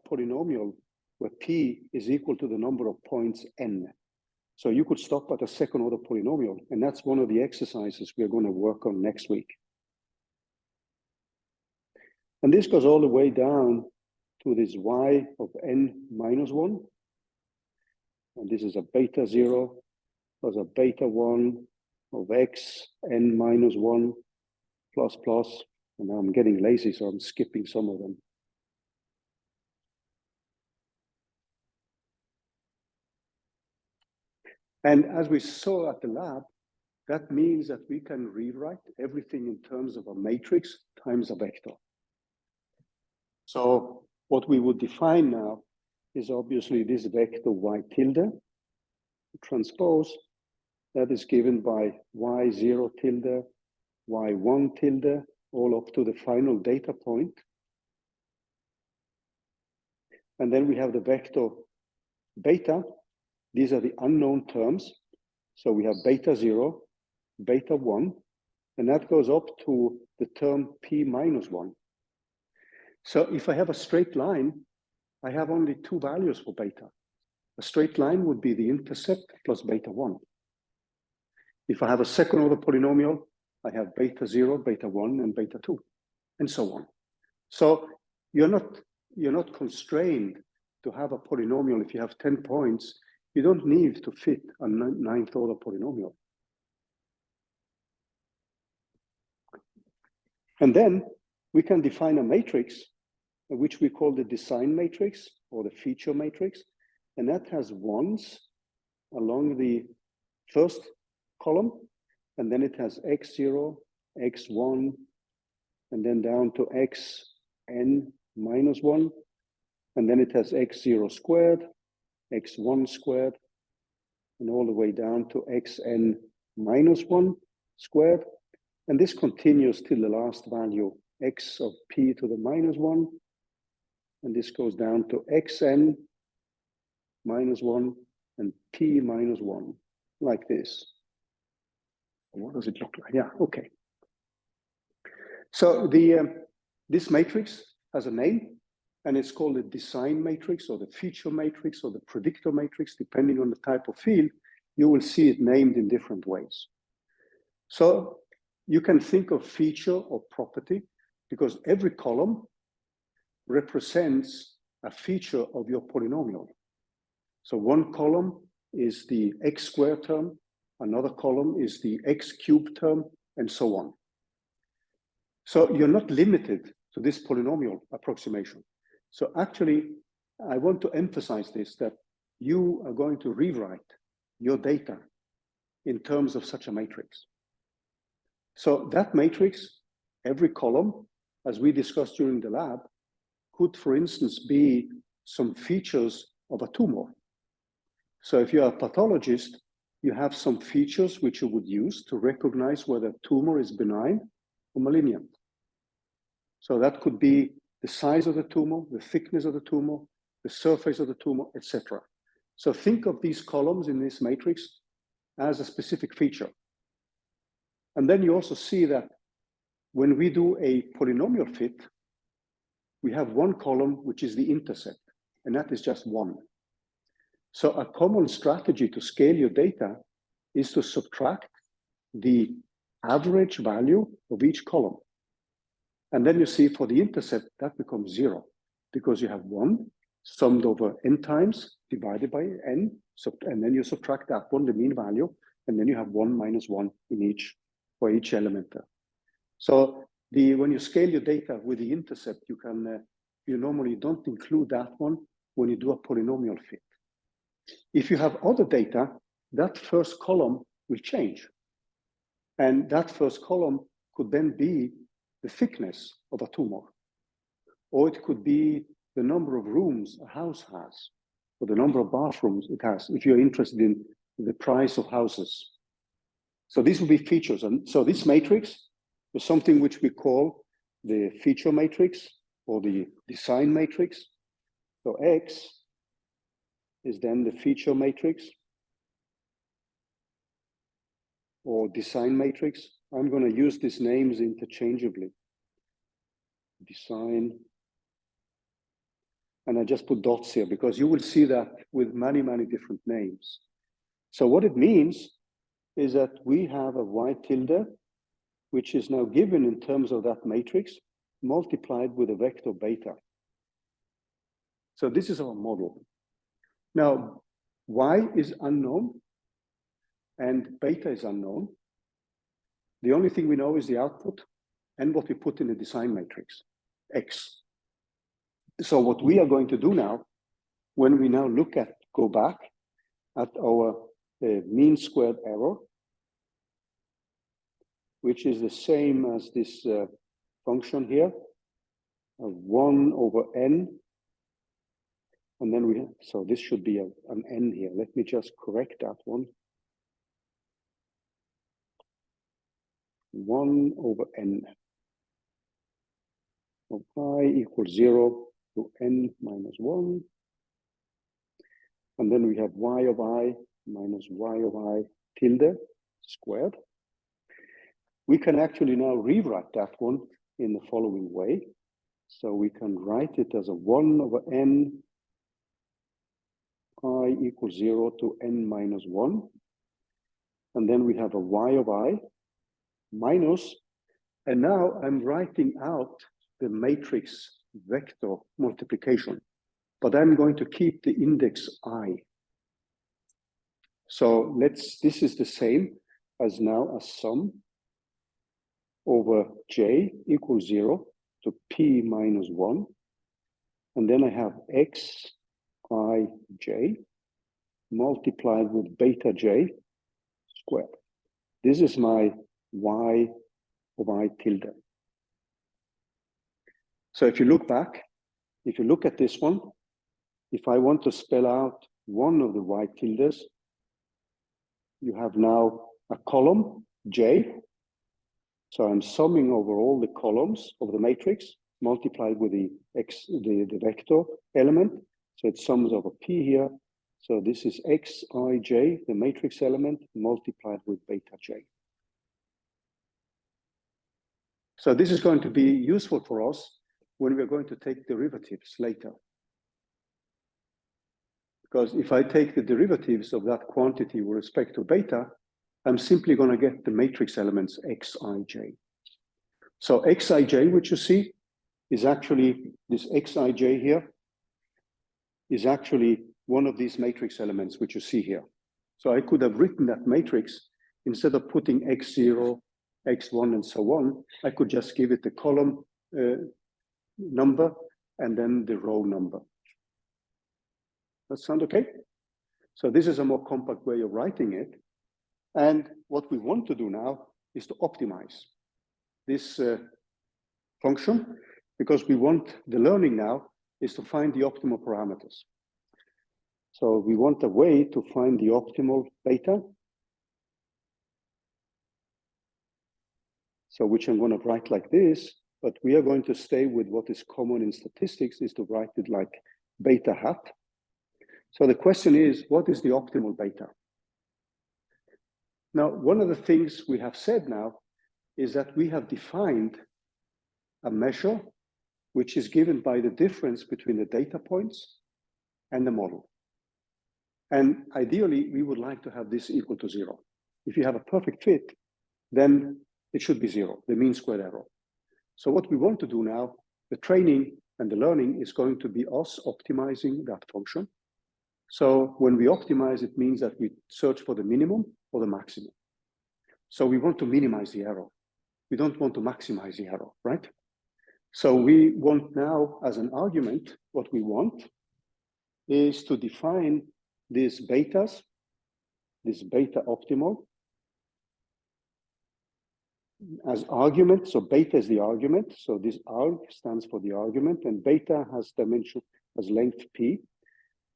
polynomial where p is equal to the number of points n. So you could stop at a second order polynomial, and that's one of the exercises we're going to work on next week. And this goes all the way down to this y of n minus 1. And this is a beta 0 plus a beta 1 of x n minus 1 plus plus. And now I'm getting lazy, so I'm skipping some of them. And as we saw at the lab, that means that we can rewrite everything in terms of a matrix times a vector. So what we would define now is obviously this vector y tilde transpose that is given by y0 tilde, y1 tilde, all up to the final data point. And then we have the vector beta. These are the unknown terms. So we have beta 0, beta 1, and that goes up to the term p minus 1. So if I have a straight line, I have only two values for beta. A straight line would be the intercept plus beta 1. If I have a second order polynomial, I have beta 0, beta 1, and beta 2, and so on. So you're not constrained to have a polynomial. If you have 10 points, you don't need to fit a ninth order polynomial. And then we can define a matrix, which we call the design matrix or the feature matrix. And that has ones along the first column, and then it has x0, x1, and then down to xn minus 1, and then it has x0 squared, x1 squared, and all the way down to xn minus 1 squared. And this continues till the last value, x of p to the minus 1, and this goes down to xn minus 1 and p minus 1, like this. What does it look like? Yeah, okay. So this matrix has a name, and it's called the design matrix or the feature matrix or the predictor matrix, depending on the type of field. You will see it named in different ways. So you can think of feature or property because every column represents a feature of your polynomial. So one column is the x squared term, another column is the x cubed term, and so on. So you're not limited to this polynomial approximation. So actually, I want to emphasize this, that you are going to rewrite your data in terms of such a matrix. So that matrix, every column, as we discussed during the lab, could, for instance, be some features of a tumor. So if you're a pathologist, you have some features which you would use to recognize whether a tumor is benign or malignant. So that could be the size of the tumor, the thickness of the tumor, the surface of the tumor, etc. So think of these columns in this matrix as a specific feature. And then you also see that when we do a polynomial fit, we have one column which is the intercept, and that is just 1. So a common strategy to scale your data is to subtract the average value of each column. And then you see for the intercept, that becomes 0, because you have 1 summed over n times divided by n, and then you subtract that one, the mean value, and then you have 1 minus 1 in each, for each element there. So when you scale your data with the intercept, you normally don't include that one when you do a polynomial fit. If you have other data, that first column will change. And that first column could then be the thickness of a tumor, or it could be the number of rooms a house has, or the number of bathrooms it has, if you're interested in the price of houses. So these will be features. And so this matrix is something which we call the feature matrix or the design matrix. So X is then the feature matrix or design matrix. I'm going to use these names interchangeably. Design. And I just put dots here because you will see that with many, many different names. So what it means is that we have a y tilde, which is now given in terms of that matrix, multiplied with a vector beta. So this is our model. Now, y is unknown and beta is unknown. The only thing we know is the output and what we put in the design matrix, x. So what we are going to do now, when we now go back at our mean squared error, which is the same as this function here, of 1 over n. And then we have, so this should be an n here. Let me just correct that one. 1 over n of I equals 0 to n minus 1. And then we have y of I minus y of I tilde squared. We can actually now rewrite that one in the following way. So we can write it as a 1 over n I equals 0 to n minus 1. And then we have a y of I minus, and now I'm writing out the matrix vector multiplication, but I'm going to keep the index I. So this is the same as now a sum over j equals 0 to p minus 1. And then I have x I j multiplied with beta j squared. This is my y of I tilde. So if you look back, if you look at this one, if I want to spell out one of the y tildes, you have now a column j. So I'm summing over all the columns of the matrix multiplied with the vector element. So it sums over p here. So this is xij, the matrix element, multiplied with beta j. So this is going to be useful for us when we're going to take derivatives later. Because if I take the derivatives of that quantity with respect to beta, I'm simply going to get the matrix elements xij. So xij, which you see, is actually, this xij here, is actually one of these matrix elements which you see here. So I could have written that matrix, instead of putting x0, x1, and so on, I could just give it the column number and then the row number. That sound okay? So this is a more compact way of writing it. And what we want to do now is to optimize this function, because we want the learning now is to find the optimal parameters. So we want a way to find the optimal beta. So which I'm going to write like this, but we are going to stay with what is common in statistics, is to write it like beta hat. So the question is, what is the optimal beta? Now, one of the things we have said now is that we have defined a measure which is given by the difference between the data points and the model. And ideally, we would like to have this equal to 0. If you have a perfect fit, then it should be 0, the mean squared error. So what we want to do now, the training and the learning is going to be us optimizing that function. So when we optimize, it means that we search for the minimum or the maximum. So we want to minimize the error. We don't want to maximize the error, right? So we want now, as an argument, what we want is to define these betas, this beta optimal, as argument. So beta is the argument. So this arg stands for the argument, and beta has dimension, has length p.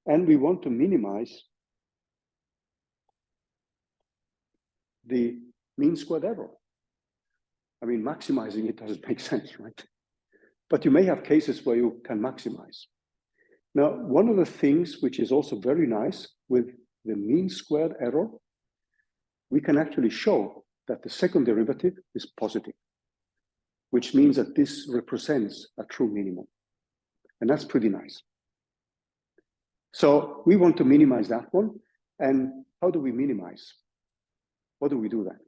And we want to minimize the mean squared error. I mean, maximizing it doesn't make sense, right? But you may have cases where you can maximize. Now, one of the things which is also very nice with the mean squared error, we can actually show that the second derivative is positive, which means that this represents a true minimum. And that's pretty nice. So we want to minimize that one. And how do we minimize? What do we do then?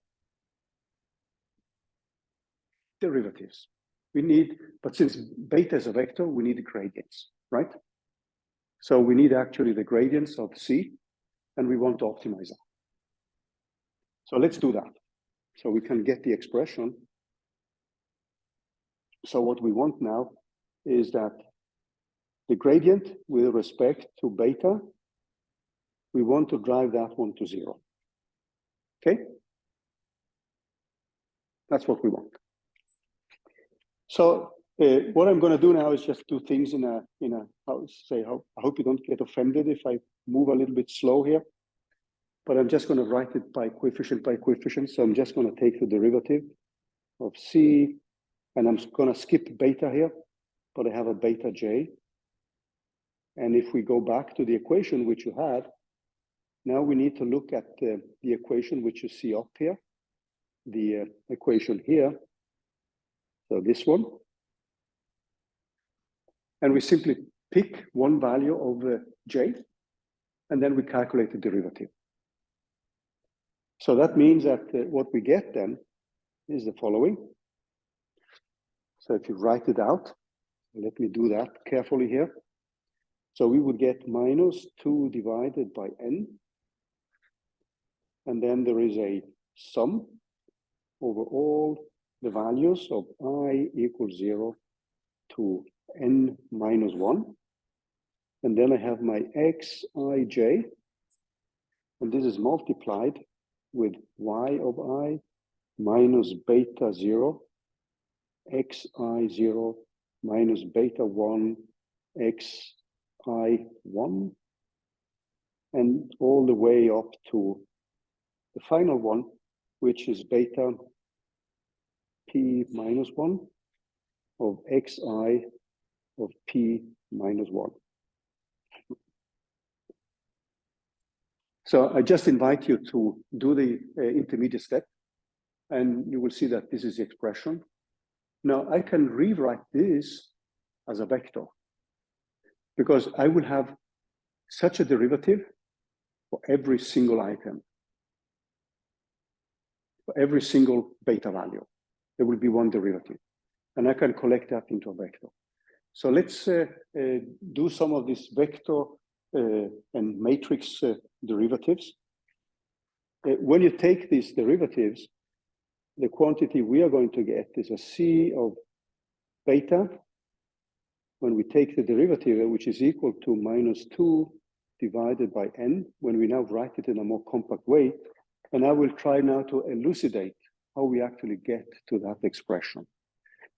Derivatives. We need, but since beta is a vector, we need the gradients, right? So we need actually the gradients of C, and we want to optimize that. So let's do that. So we can get the expression. So what we want now is that the gradient with respect to beta, we want to drive that one to 0. Okay? That's what we want. So what I'm going to do now is just do things in a I hope you don't get offended if I move a little bit slow here, but I'm just going to write it by coefficient. So I'm just going to take the derivative of C, and I'm going to skip beta here, but I have a beta J. And if we go back to the equation which you had, now we need to look at the equation which you see up here, the equation here. So this one. And we simply pick one value of J, and then we calculate the derivative. So that means that what we get then is the following. So if you write it out, let me do that carefully here. So we would get minus 2 divided by n. And then there is a sum over all the values of I equals 0 to n minus 1. And then I have my xij, and this is multiplied with y of I minus beta 0, xi0 minus beta 1, xi1, and all the way up to the final one, which is beta p minus 1 of xi of p minus 1. So I just invite you to do the intermediate step, and you will see that this is the expression. Now I can rewrite this as a vector, because I will have such a derivative for every single item, for every single beta value. There will be one derivative, and I can collect that into a vector. So let's do some of these vector and matrix derivatives. When you take these derivatives, the quantity we are going to get is a C of beta when we take the derivative, which is equal to minus 2 divided by n, when we now write it in a more compact way. And I will try now to elucidate how we actually get to that expression.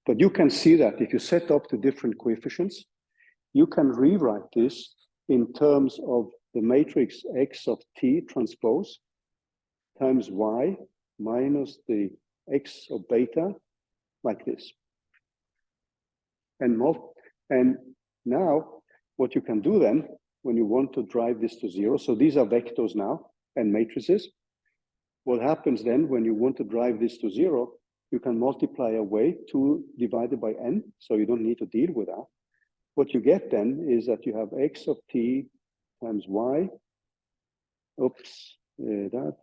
But you can see that if you set up the different coefficients, you can rewrite this in terms of the matrix X of T transpose times Y minus the X of beta, like this. And now what you can do then, when you want to drive this to 0, so these are vectors now and matrices. What happens then when you want to drive this to 0, you can multiply away 2 divided by n, so you don't need to deal with that. What you get then is that you have X of T times Y, that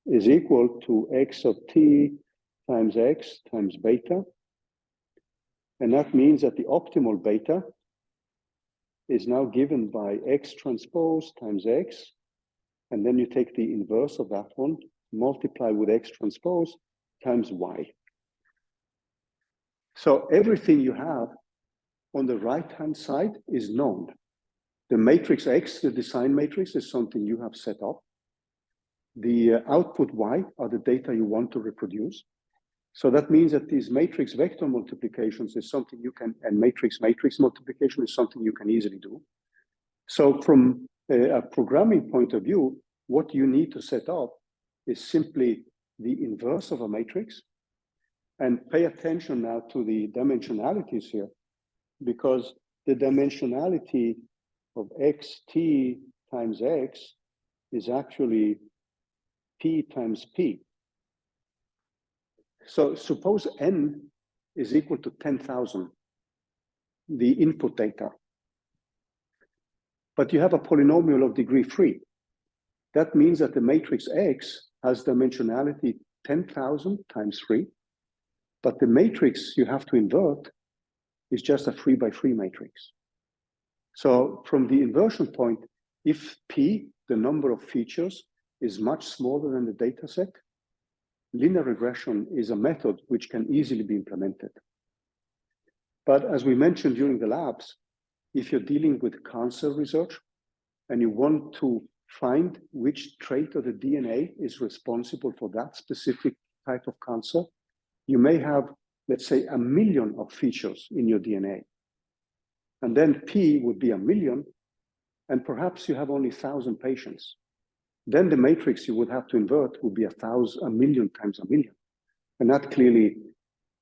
is equal to X of T times X times beta. And that means that the optimal beta is now given by X transpose times X, and then you take the inverse of that one, multiply with X transpose times Y. So everything you have on the right-hand side is known. The matrix X, the design matrix, is something you have set up. The output Y are the data you want to reproduce. So that means that these matrix vector multiplications is something you can, and matrix multiplication is something you can easily do. So from a programming point of view, what you need to set up is simply the inverse of a matrix. And pay attention now to the dimensionalities here, because the dimensionality of xt times x is actually p times p. So suppose n is equal to 10,000, the input data. But you have a polynomial of degree 3. that means that the matrix X has dimensionality 10,000 times 3, but the matrix you have to invert is just a 3 by 3 matrix. So from the inversion point, if P, the number of features, is much smaller than the data set, linear regression is a method which can easily be implemented. But as we mentioned during the labs, if you're dealing with cancer research and you want to find which trait of the DNA is responsible for that specific type of cancer, you may have, let's say, 1 million of features in your DNA. And then P would be 1 million, and perhaps you have only 1,000 patients. Then the matrix you would have to invert would be 1 million times 1 million. And that clearly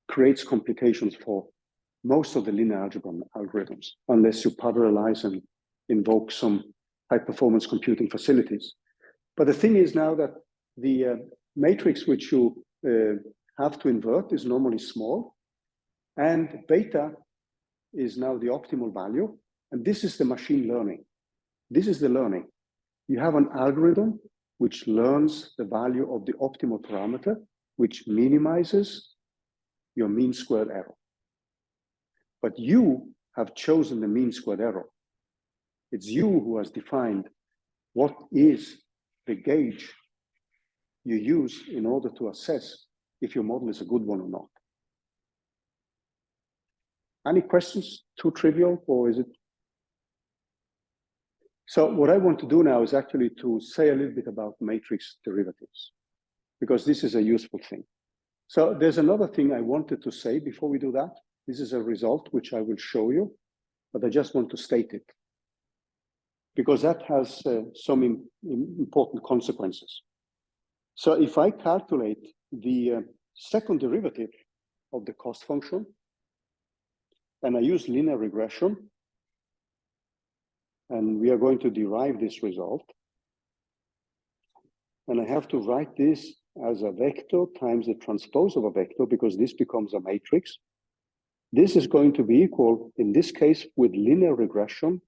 creates complications for most of the linear algebra algorithms, unless you parallelize and invoke some high-performance computing facilities. But the thing is now that the matrix which you have to invert is normally small, and beta is now the optimal value, and this is the machine learning. This is the learning. You have an algorithm which learns the value of the optimal parameter, which minimizes your mean squared error. But you have chosen the mean squared error. It's you who has defined what is the gauge you use in order to assess if your model is a good one or not. Any questions? Too trivial, or is it? So what I want to do now is actually to say a little bit about matrix derivatives, because this is a useful thing. So there's another thing I wanted to say before we do that. This is a result which I will show you, but I just want to state it, because that has some important consequences. So if I calculate the second derivative of the cost function, and I use linear regression, and we are going to derive this result, and I have to write this as a vector times the transpose of a vector, because this becomes a matrix. This is going to be equal, in this case, with linear regression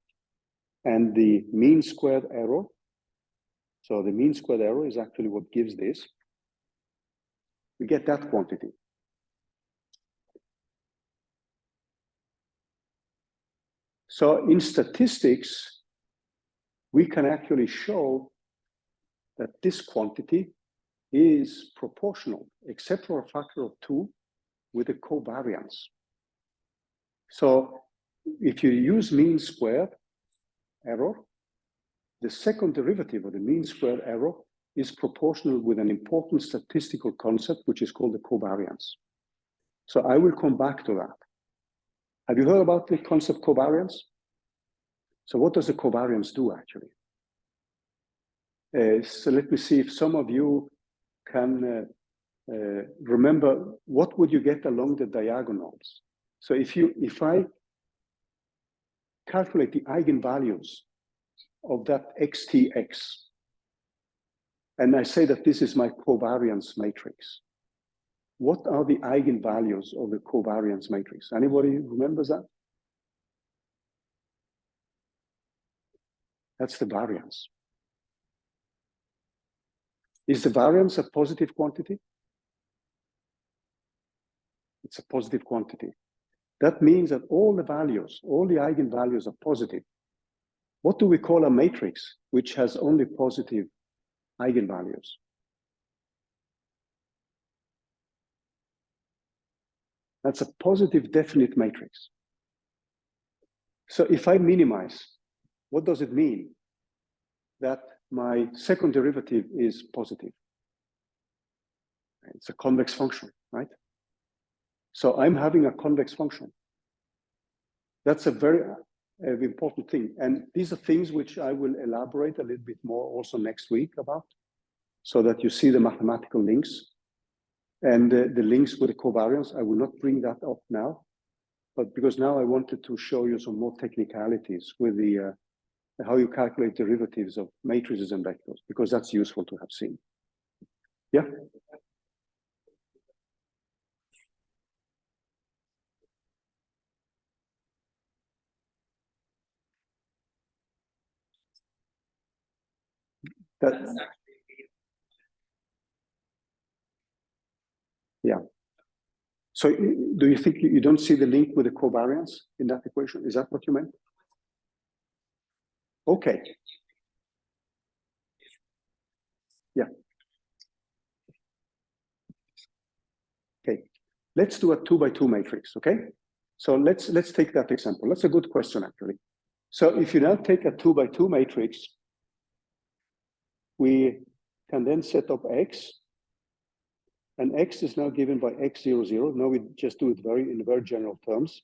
and the mean squared error. So the mean squared error is actually what gives this. We get that quantity. So in statistics, we can actually show that this quantity is proportional, except for a factor of 2 with a covariance. So if you use mean squared error, the second derivative of the mean squared error is proportional with an important statistical concept, which is called the covariance. So I will come back to that. Have you heard about the concept covariance? So what does the covariance do, actually? So let me see if some of you can remember what would you get along the diagonals. So if I calculate the eigenvalues of that xtx, and I say that this is my covariance matrix, what are the eigenvalues of the covariance matrix? Anybody remembers that? That's the variance. Is the variance a positive quantity? It's a positive quantity. That means that all the values, all the eigenvalues are positive. What do we call a matrix which has only positive eigenvalues? That's a positive definite matrix. So if I minimize, what does it mean? That my second derivative is positive. It's a convex function, right? So I'm having a convex function. That's a very important thing. And these are things which I will elaborate a little bit more also next week about, so that you see the mathematical links and the links with the covariance. I will not bring that up now, but because now I wanted to show you some more technicalities with the how you calculate derivatives of matrices and vectors, because that's useful to have seen. Yeah. That's actually yeah. So do you think you don't see the link with the covariance in that equation? Is that what you meant? Okay. Yeah. Okay. Let's do a 2x2 matrix, okay? So let's take that example. That's a good question, actually. So if you now take a 2x2 matrix, we can then set up X, and X is now given by X00. Now we just do it in very general terms.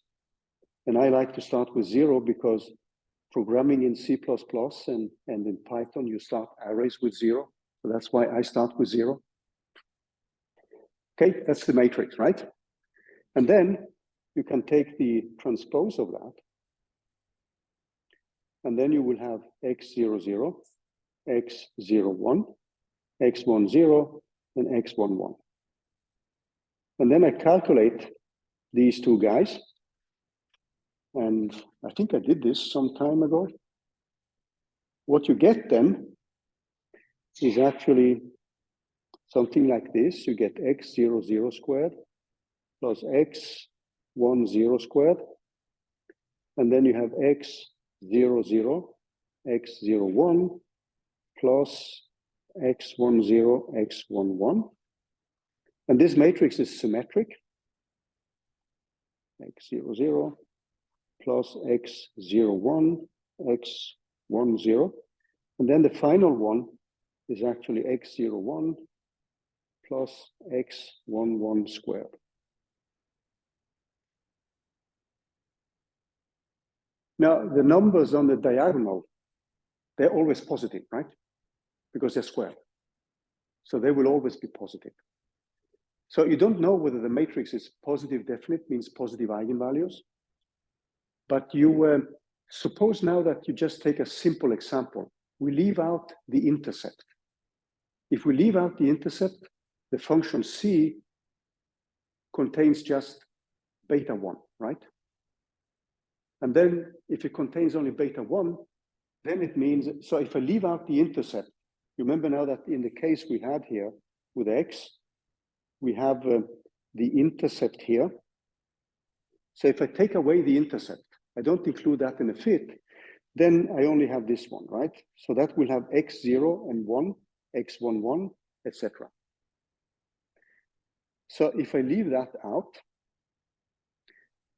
And I like to start with 0 because programming in C++ and in Python, you start arrays with 0. So that's why I start with 0. Okay, that's the matrix, right? And then you can take the transpose of that. And then you will have X00, X01, X10, and X11. And then I calculate these two guys. And I think I did this some time ago. What you get then is actually something like this. You get X00 squared plus X10 squared. And then you have X00, X01 plus X10, X11. And this matrix is symmetric. X00 plus X01, X10. And then the final one is actually X01 plus X11 squared. Now, the numbers on the diagonal, they're always positive, right? Because they're squared. So they will always be positive. So you don't know whether the matrix is positive definite, means positive eigenvalues. But you suppose now that you just take a simple example. We leave out the intercept. If we leave out the intercept, the function C contains just beta 1, right? And then if it contains only beta 1, then it means, so if I leave out the intercept, remember now that in the case we had here with X, we have the intercept here. So if I take away the intercept, I don't include that in the fit, then I only have this one, right? So that will have X0 and 1, X11, etc. So if I leave that out,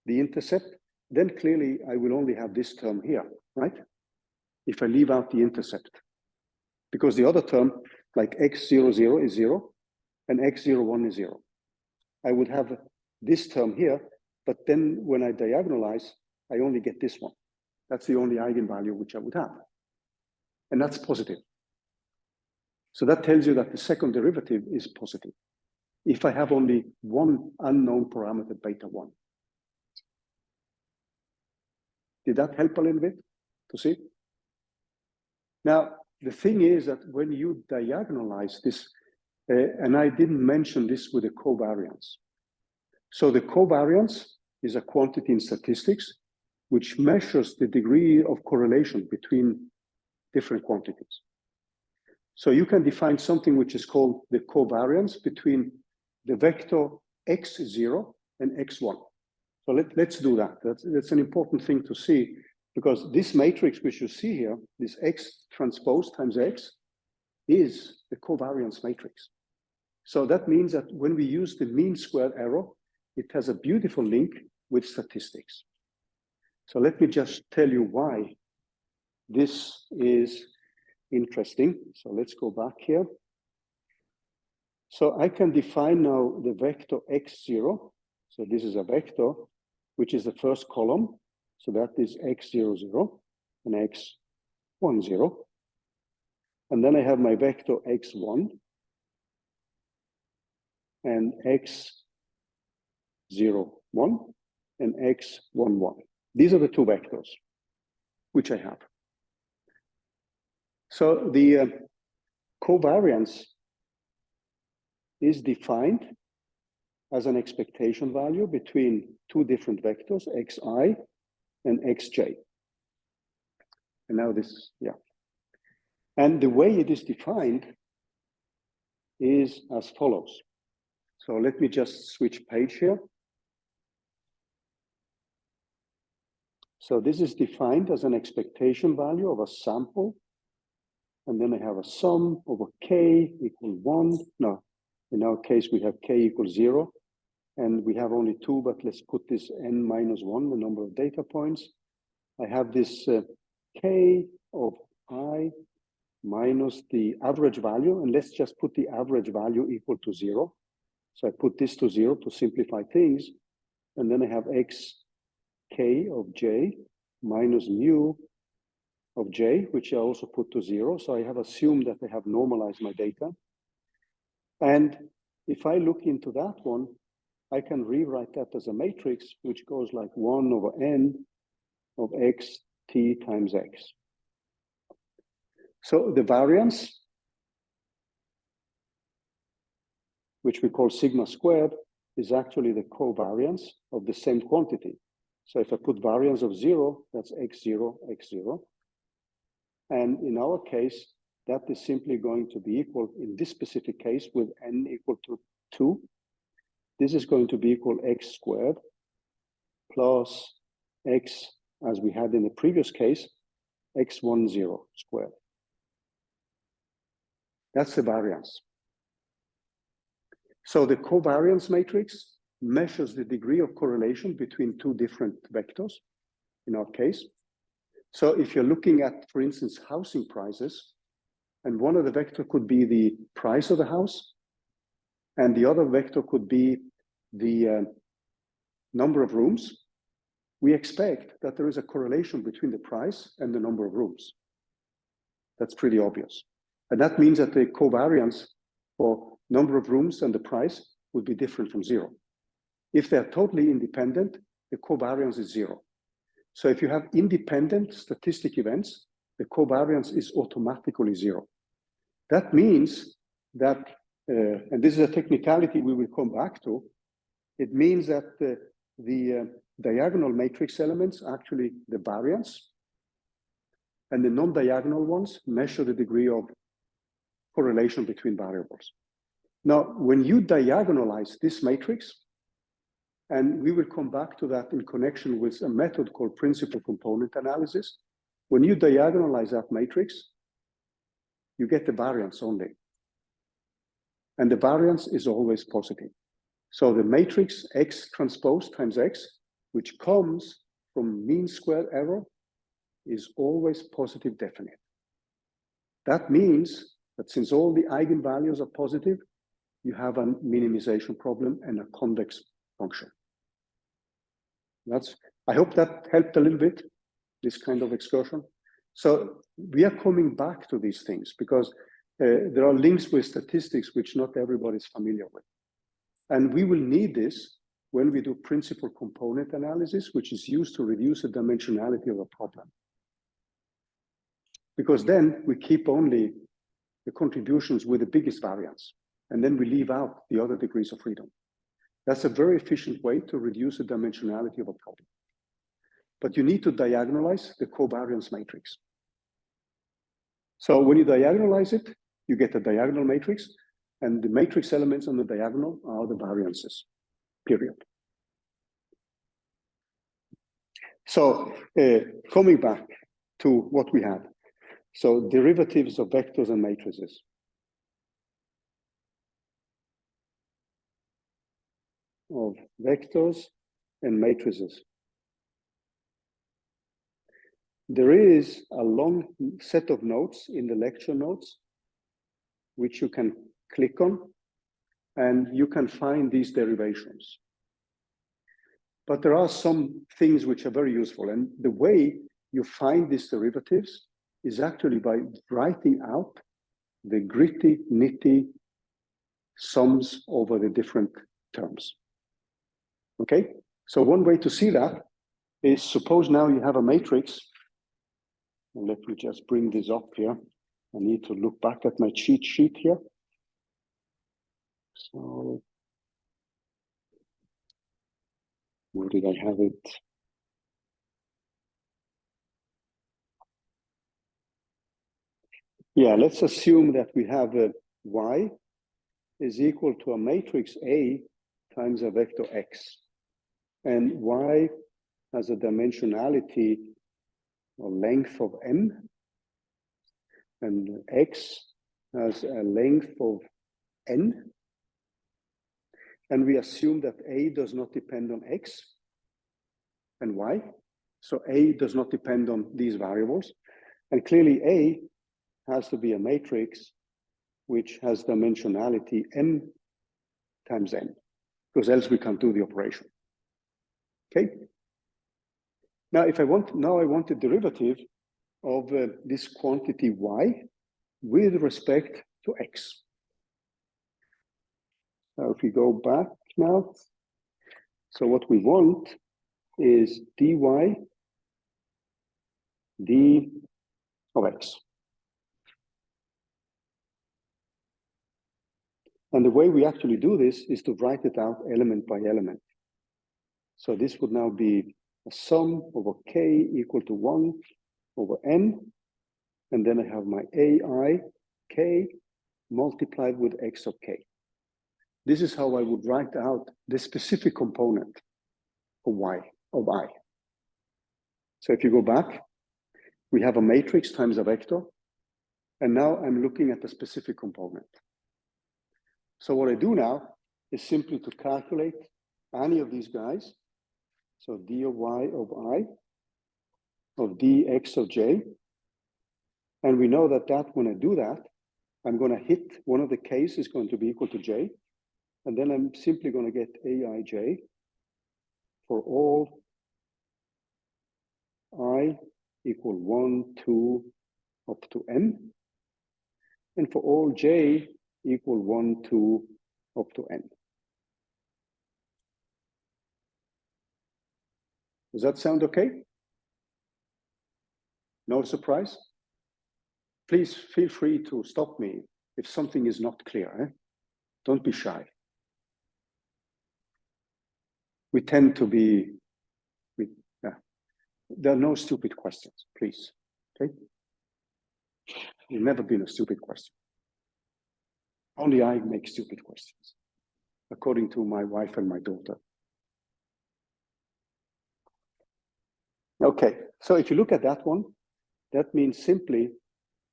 the intercept, then clearly I will only have this term here, right? If I leave out the intercept. Because the other term, like X00 is 0, and X01 is 0. I would have this term here, but then when I diagonalize, I only get this one. That's the only eigenvalue which I would have. And that's positive. So that tells you that the second derivative is positive. If I have only one unknown parameter, beta 1. Did that help a little bit to see? Now, the thing is that when you diagonalize this, and I didn't mention this with the covariance. So the covariance is a quantity in statistics which measures the degree of correlation between different quantities. So you can define something which is called the covariance between the vector x0 and x1. So let's do that. That's an important thing to see, because this matrix which you see here, this x transpose times x, is the covariance matrix. So that means that when we use the mean squared error, it has a beautiful link with statistics. So let me just tell you why this is interesting. So let's go back here. So I can define now the vector x0. So this is a vector, which is the first column. So that is x00 and x10. And then I have my vector x1 and x01 and x11. These are the two vectors which I have. So the covariance is defined as an expectation value between two different vectors, xi and xj. And now this, yeah. And the way it is defined is as follows. So let me just switch page here. So this is defined as an expectation value of a sample. And then I have a sum over k equal 1. No, in our case, we have k equals 0. And we have only 2, but let's put this n minus 1, the number of data points. I have this k of I minus the average value. And let's just put the average value equal to 0. So I put this to 0 to simplify things. And then I have xk of j minus mu of j, which I also put to 0. So I have assumed that I have normalized my data. And if I look into that one, I can rewrite that as a matrix, which goes like 1 over n of x t times x. So the variance, which we call sigma squared, is actually the covariance of the same quantity. So if I put variance of 0, that's x0, x0. And in our case, that is simply going to be equal, in this specific case, with n equal to 2. This is going to be equal x squared plus x, as we had in the previous case, x10 squared. That's the variance. So the covariance matrix measures the degree of correlation between two different vectors, in our case. So if you're looking at, for instance, housing prices, and one of the vector could be the price of the house, and the other vector could be the number of rooms, we expect that there is a correlation between the price and the number of rooms. That's pretty obvious. And that means that the covariance for number of rooms and the price would be different from 0. If they're totally independent, the covariance is 0. So if you have independent statistic events, the covariance is automatically 0. That means that, and this is a technicality we will come back to, it means that the diagonal matrix elements are actually the variance, and the non-diagonal ones measure the degree of correlation between variables. Now, when you diagonalize this matrix, and we will come back to that in connection with a method called principal component analysis. When you diagonalize that matrix, you get the variance only. And the variance is always positive. So the matrix X transpose times X, which comes from mean square error, is always positive definite. That means that since all the eigenvalues are positive, you have a minimization problem and a convex function. I hope that helped a little bit, this kind of excursion. So we are coming back to these things because there are links with statistics which not everybody is familiar with. And we will need this when we do principal component analysis, which is used to reduce the dimensionality of a problem. Because then we keep only the contributions with the biggest variance, and then we leave out the other degrees of freedom. That's a very efficient way to reduce the dimensionality of a problem. But you need to diagonalize the covariance matrix. So when you diagonalize it, you get a diagonal matrix, and the matrix elements on the diagonal are the variances, period. So coming back to what we had. So derivatives of vectors and matrices. Of vectors and matrices. There is a long set of notes in the lecture notes, which you can click on, and you can find these derivations. But there are some things which are very useful, and the way you find these derivatives is actually by writing out the gritty, nitty sums over the different terms. Okay, so one way to see that is, suppose now you have a matrix. And let me just bring this up here. I need to look back at my cheat sheet here. So where did I have it? Yeah, let's assume that we have a y is equal to a matrix A times a vector x. And y has a dimensionality or length of m, and x has a length of n. And we assume that A does not depend on x and y. So A does not depend on these variables. And clearly A has to be a matrix which has dimensionality m times n, because else we can't do the operation. Okay. Now, if I want, I want the derivative of this quantity y with respect to x. Now, if we go back now, so what we want is dy d of x. And the way we actually do this is to write it out element by element. So this would now be a sum over k equal to 1 over n. And then I have my ai k multiplied with x of k. This is how I would write out the specific component of y, of I. So if you go back, we have a matrix times a vector. And now I'm looking at the specific component. So what I do now is simply to calculate any of these guys. So d of y of I, of dx of j. And we know that when I do that, I'm going to hit one of the k's is going to be equal to j. And then I'm simply going to get aij for all I equal 1, 2, up to n. And for all j equal 1, 2, up to n. Does that sound okay? No surprise? Please feel free to stop me if something is not clear. Eh? Don't be shy. We tend to be, there are no stupid questions, please. Okay? There's never been a stupid question. Only I make stupid questions, according to my wife and my daughter. Okay, so if you look at that one, that means simply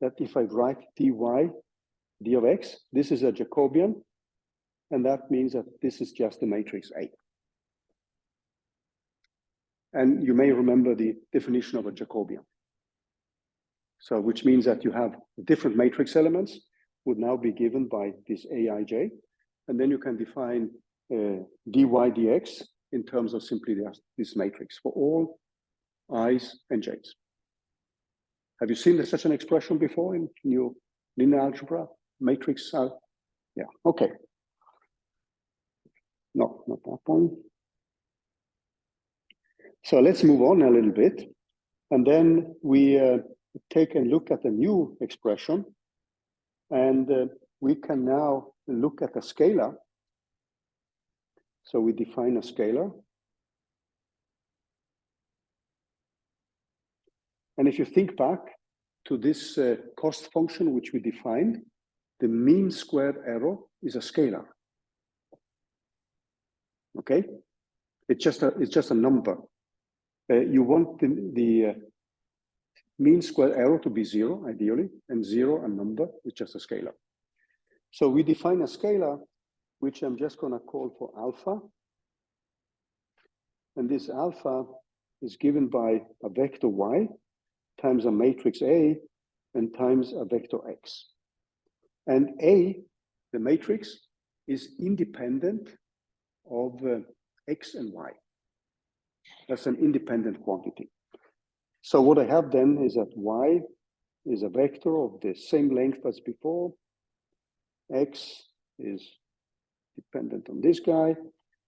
that if I write dy d of x, this is a Jacobian, and that means that this is just the matrix A. And you may remember the definition of a Jacobian. So which means that you have different matrix elements would now be given by this aij, and then you can define dy dx in terms of simply this matrix for all i's and j's. Have you seen such an expression before in your linear algebra matrix? Yeah, okay. No, not that one. So let's move on a little bit. And then we take a look at a new expression. And we can now look at a scalar. So we define a scalar. And if you think back to this cost function which we defined, the mean squared error is a scalar. Okay? It's just a number. You want the mean square error to be 0, ideally, and 0, a number, is just a scalar. So we define a scalar, which I'm just going to call for alpha. And this alpha is given by a vector y times a matrix A and times a vector x. And A, the matrix, is independent of x and y. That's an independent quantity. So what I have then is that y is a vector of the same length as before. X is dependent on this guy.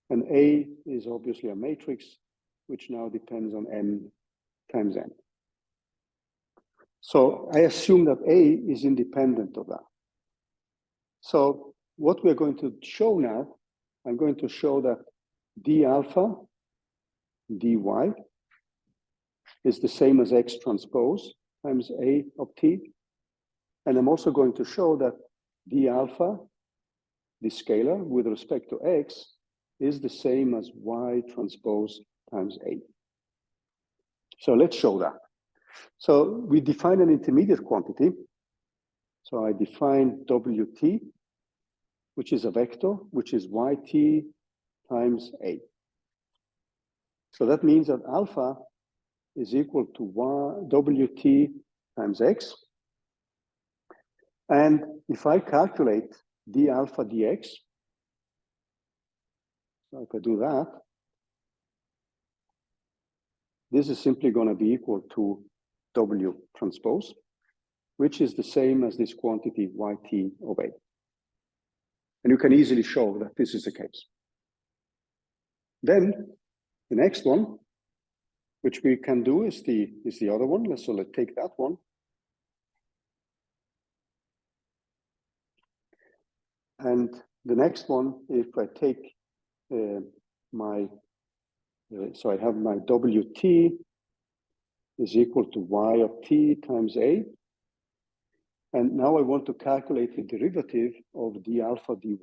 And A is obviously a matrix, which now depends on m times n. So I assume that A is independent of that. So what we're going to show now, I'm going to show that d alpha dy is the same as x transpose times A of t. And I'm also going to show that d alpha, the scalar with respect to x, is the same as y transpose times A. So let's show that. So we define an intermediate quantity. So I define Wt, which is a vector, which is Yt times A. So that means that alpha is equal to Wt times x. And if I calculate d alpha dx, so if I do that, this is simply going to be equal to W transpose, which is the same as this quantity Yt of A. And you can easily show that this is the case. Then the next one, which we can do, is the other one. So let's take that one. And the next one, if I take so I have my Wt is equal to y of t times A. And now I want to calculate the derivative of d alpha dy.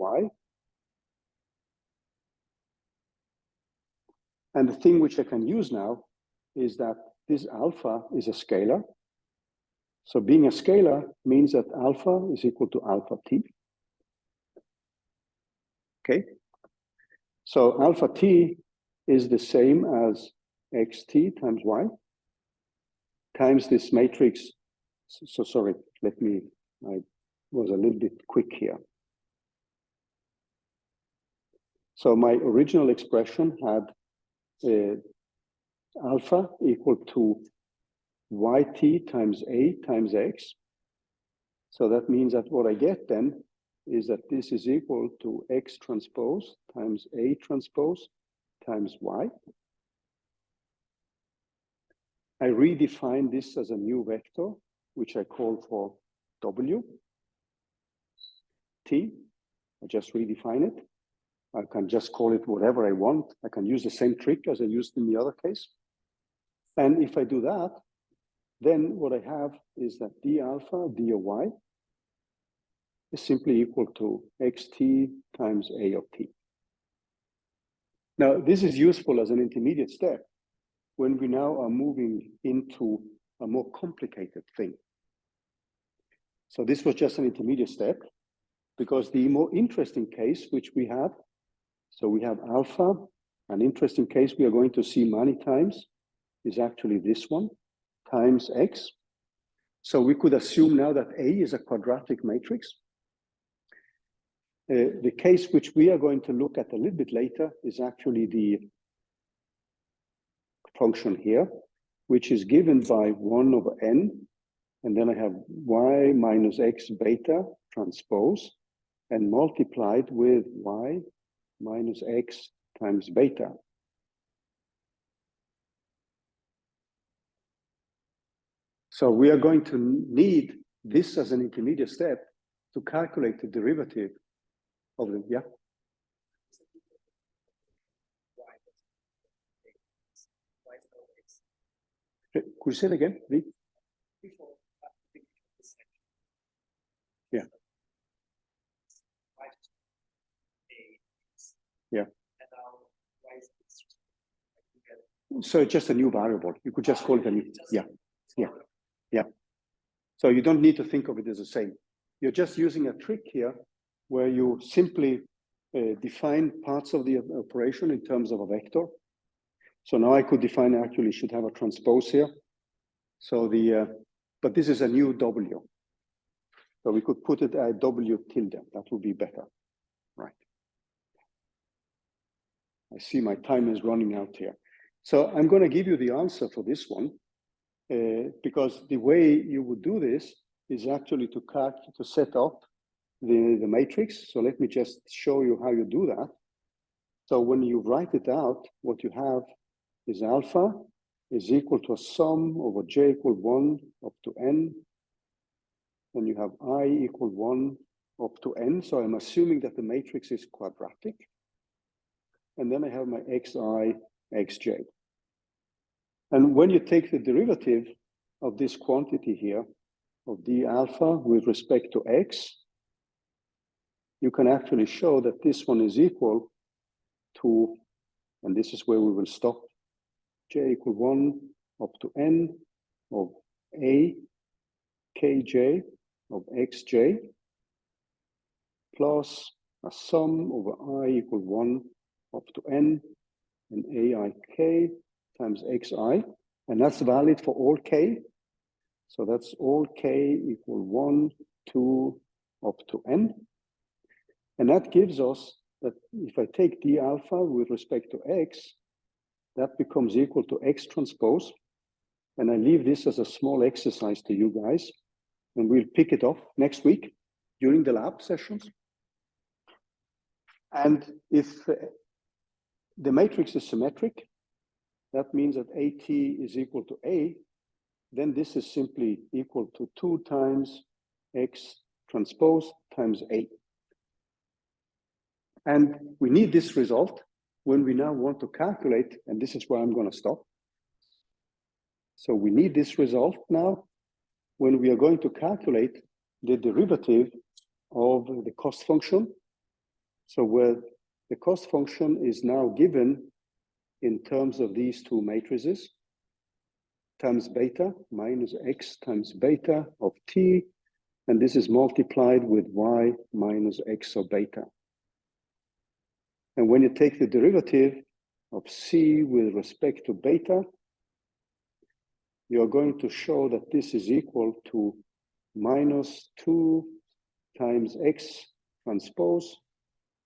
And the thing which I can use now is that this alpha is a scalar. So being a scalar means that alpha is equal to alpha t. Okay. So alpha t is the same as xt times y times this matrix. So sorry, I was a little bit quick here. So my original expression had alpha equal to Yt times A times x. So that means that what I get then is that this is equal to x transpose times A transpose times y. I redefine this as a new vector, which I call for W. T, I just redefine it. I can just call it whatever I want. I can use the same trick as I used in the other case. And if I do that, then what I have is that d alpha d of y is simply equal to xt times A of t. Now, this is useful as an intermediate step when we now are moving into a more complicated thing. So this was just an intermediate step, because the more interesting case which we have, so we have alpha, an interesting case we are going to see many times is actually this one, times x. So we could assume now that A is a quadratic matrix. The case which we are going to look at a little bit later is actually the function here, which is given by 1 over n, and then I have y minus x beta transpose, and multiplied with y minus x times beta. So we are going to need this as an intermediate step to calculate the derivative of the, yeah? Could you say it again, please? Yeah. Yeah. So it's just a new variable. You could just call it a new, yeah, yeah, yeah. So you don't need to think of it as the same. You're just using a trick here where you simply define parts of the operation in terms of a vector. So now I could define, actually should have a transpose here. So but this is a new W. So we could put it at W tilde. That would be better, right? I see my time is running out here. So I'm going to give you the answer for this one, because the way you would do this is actually to set up the matrix. So let me just show you how you do that. So when you write it out, what you have is alpha is equal to a sum over j equal 1 up to n. And you have I equal 1 up to n. So I'm assuming that the matrix is quadratic. And then I have my xi, xj. And when you take the derivative of this quantity here, of d alpha with respect to x, you can actually show that this one is equal to, and this is where we will stop, j equal 1 up to n of a kj of xj plus a sum over I equal 1 up to n and aik times xi, and that's valid for all k. So that's all k equal 1, 2, up to n. And that gives us that if I take d alpha with respect to x, that becomes equal to x transpose. And I leave this as a small exercise to you guys, and we'll pick it up next week during the lab sessions. And if the matrix is symmetric, that means that AT is equal to A, then this is simply equal to 2 times X transpose times A. And we need this result when we now want to calculate, and this is where I'm going to stop. So we need this result now when we are going to calculate the derivative of the cost function. So where the cost function is now given in terms of these two matrices, times beta minus x times beta of t, and this is multiplied with y minus x of beta. And when you take the derivative of c with respect to beta, you're going to show that this is equal to minus 2 times x transpose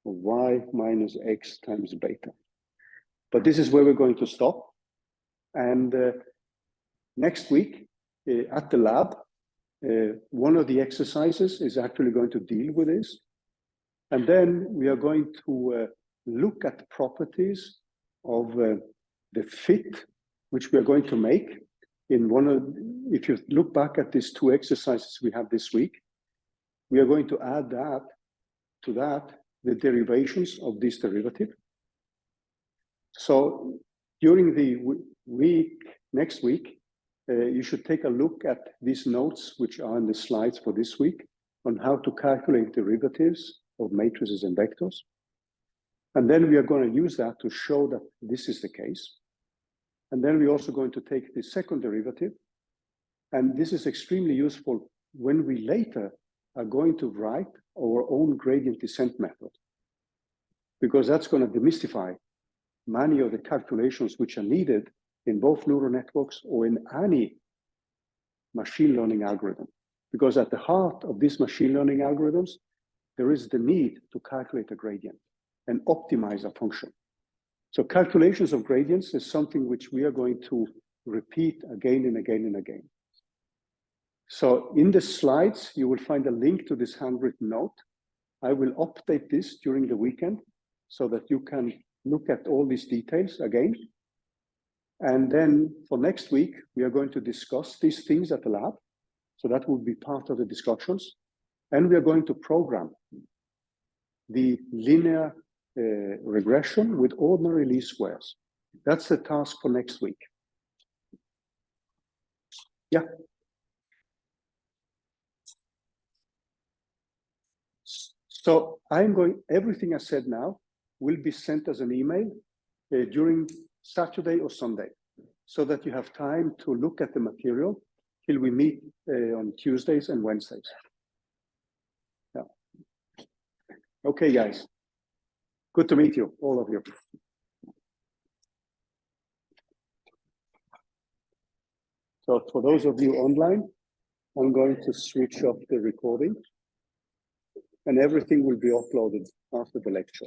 of y minus x times beta. But this is where we're going to stop. And next week at the lab, one of the exercises is actually going to deal with this. And then we are going to look at the properties of the fit, which we are going to make in one of, if you look back at these two exercises we have this week, we are going to add that to that, the derivations of this derivative. So during the week, next week, you should take a look at these notes, which are in the slides for this week, on how to calculate derivatives of matrices and vectors. And then we are going to use that to show that this is the case. And then we're also going to take the second derivative. And this is extremely useful when we later are going to write our own gradient descent method, because that's going to demystify many of the calculations which are needed in both neural networks or in any machine learning algorithm. Because at the heart of these machine learning algorithms, there is the need to calculate a gradient and optimize a function. So calculations of gradients is something which we are going to repeat again and again and again. So in the slides, you will find a link to this handwritten note. I will update this during the weekend so that you can look at all these details again. And then for next week, we are going to discuss these things at the lab. So that will be part of the discussions. And we are going to program the linear regression with ordinary least squares. That's the task for next week. Yeah. So I'm going, everything I said now will be sent as an email during Saturday or Sunday, so that you have time to look at the material till we meet on Tuesdays and Wednesdays. Yeah. Okay, guys. Good to meet you, all of you. So for those of you online, I'm going to switch off the recording and everything will be uploaded after the lecture.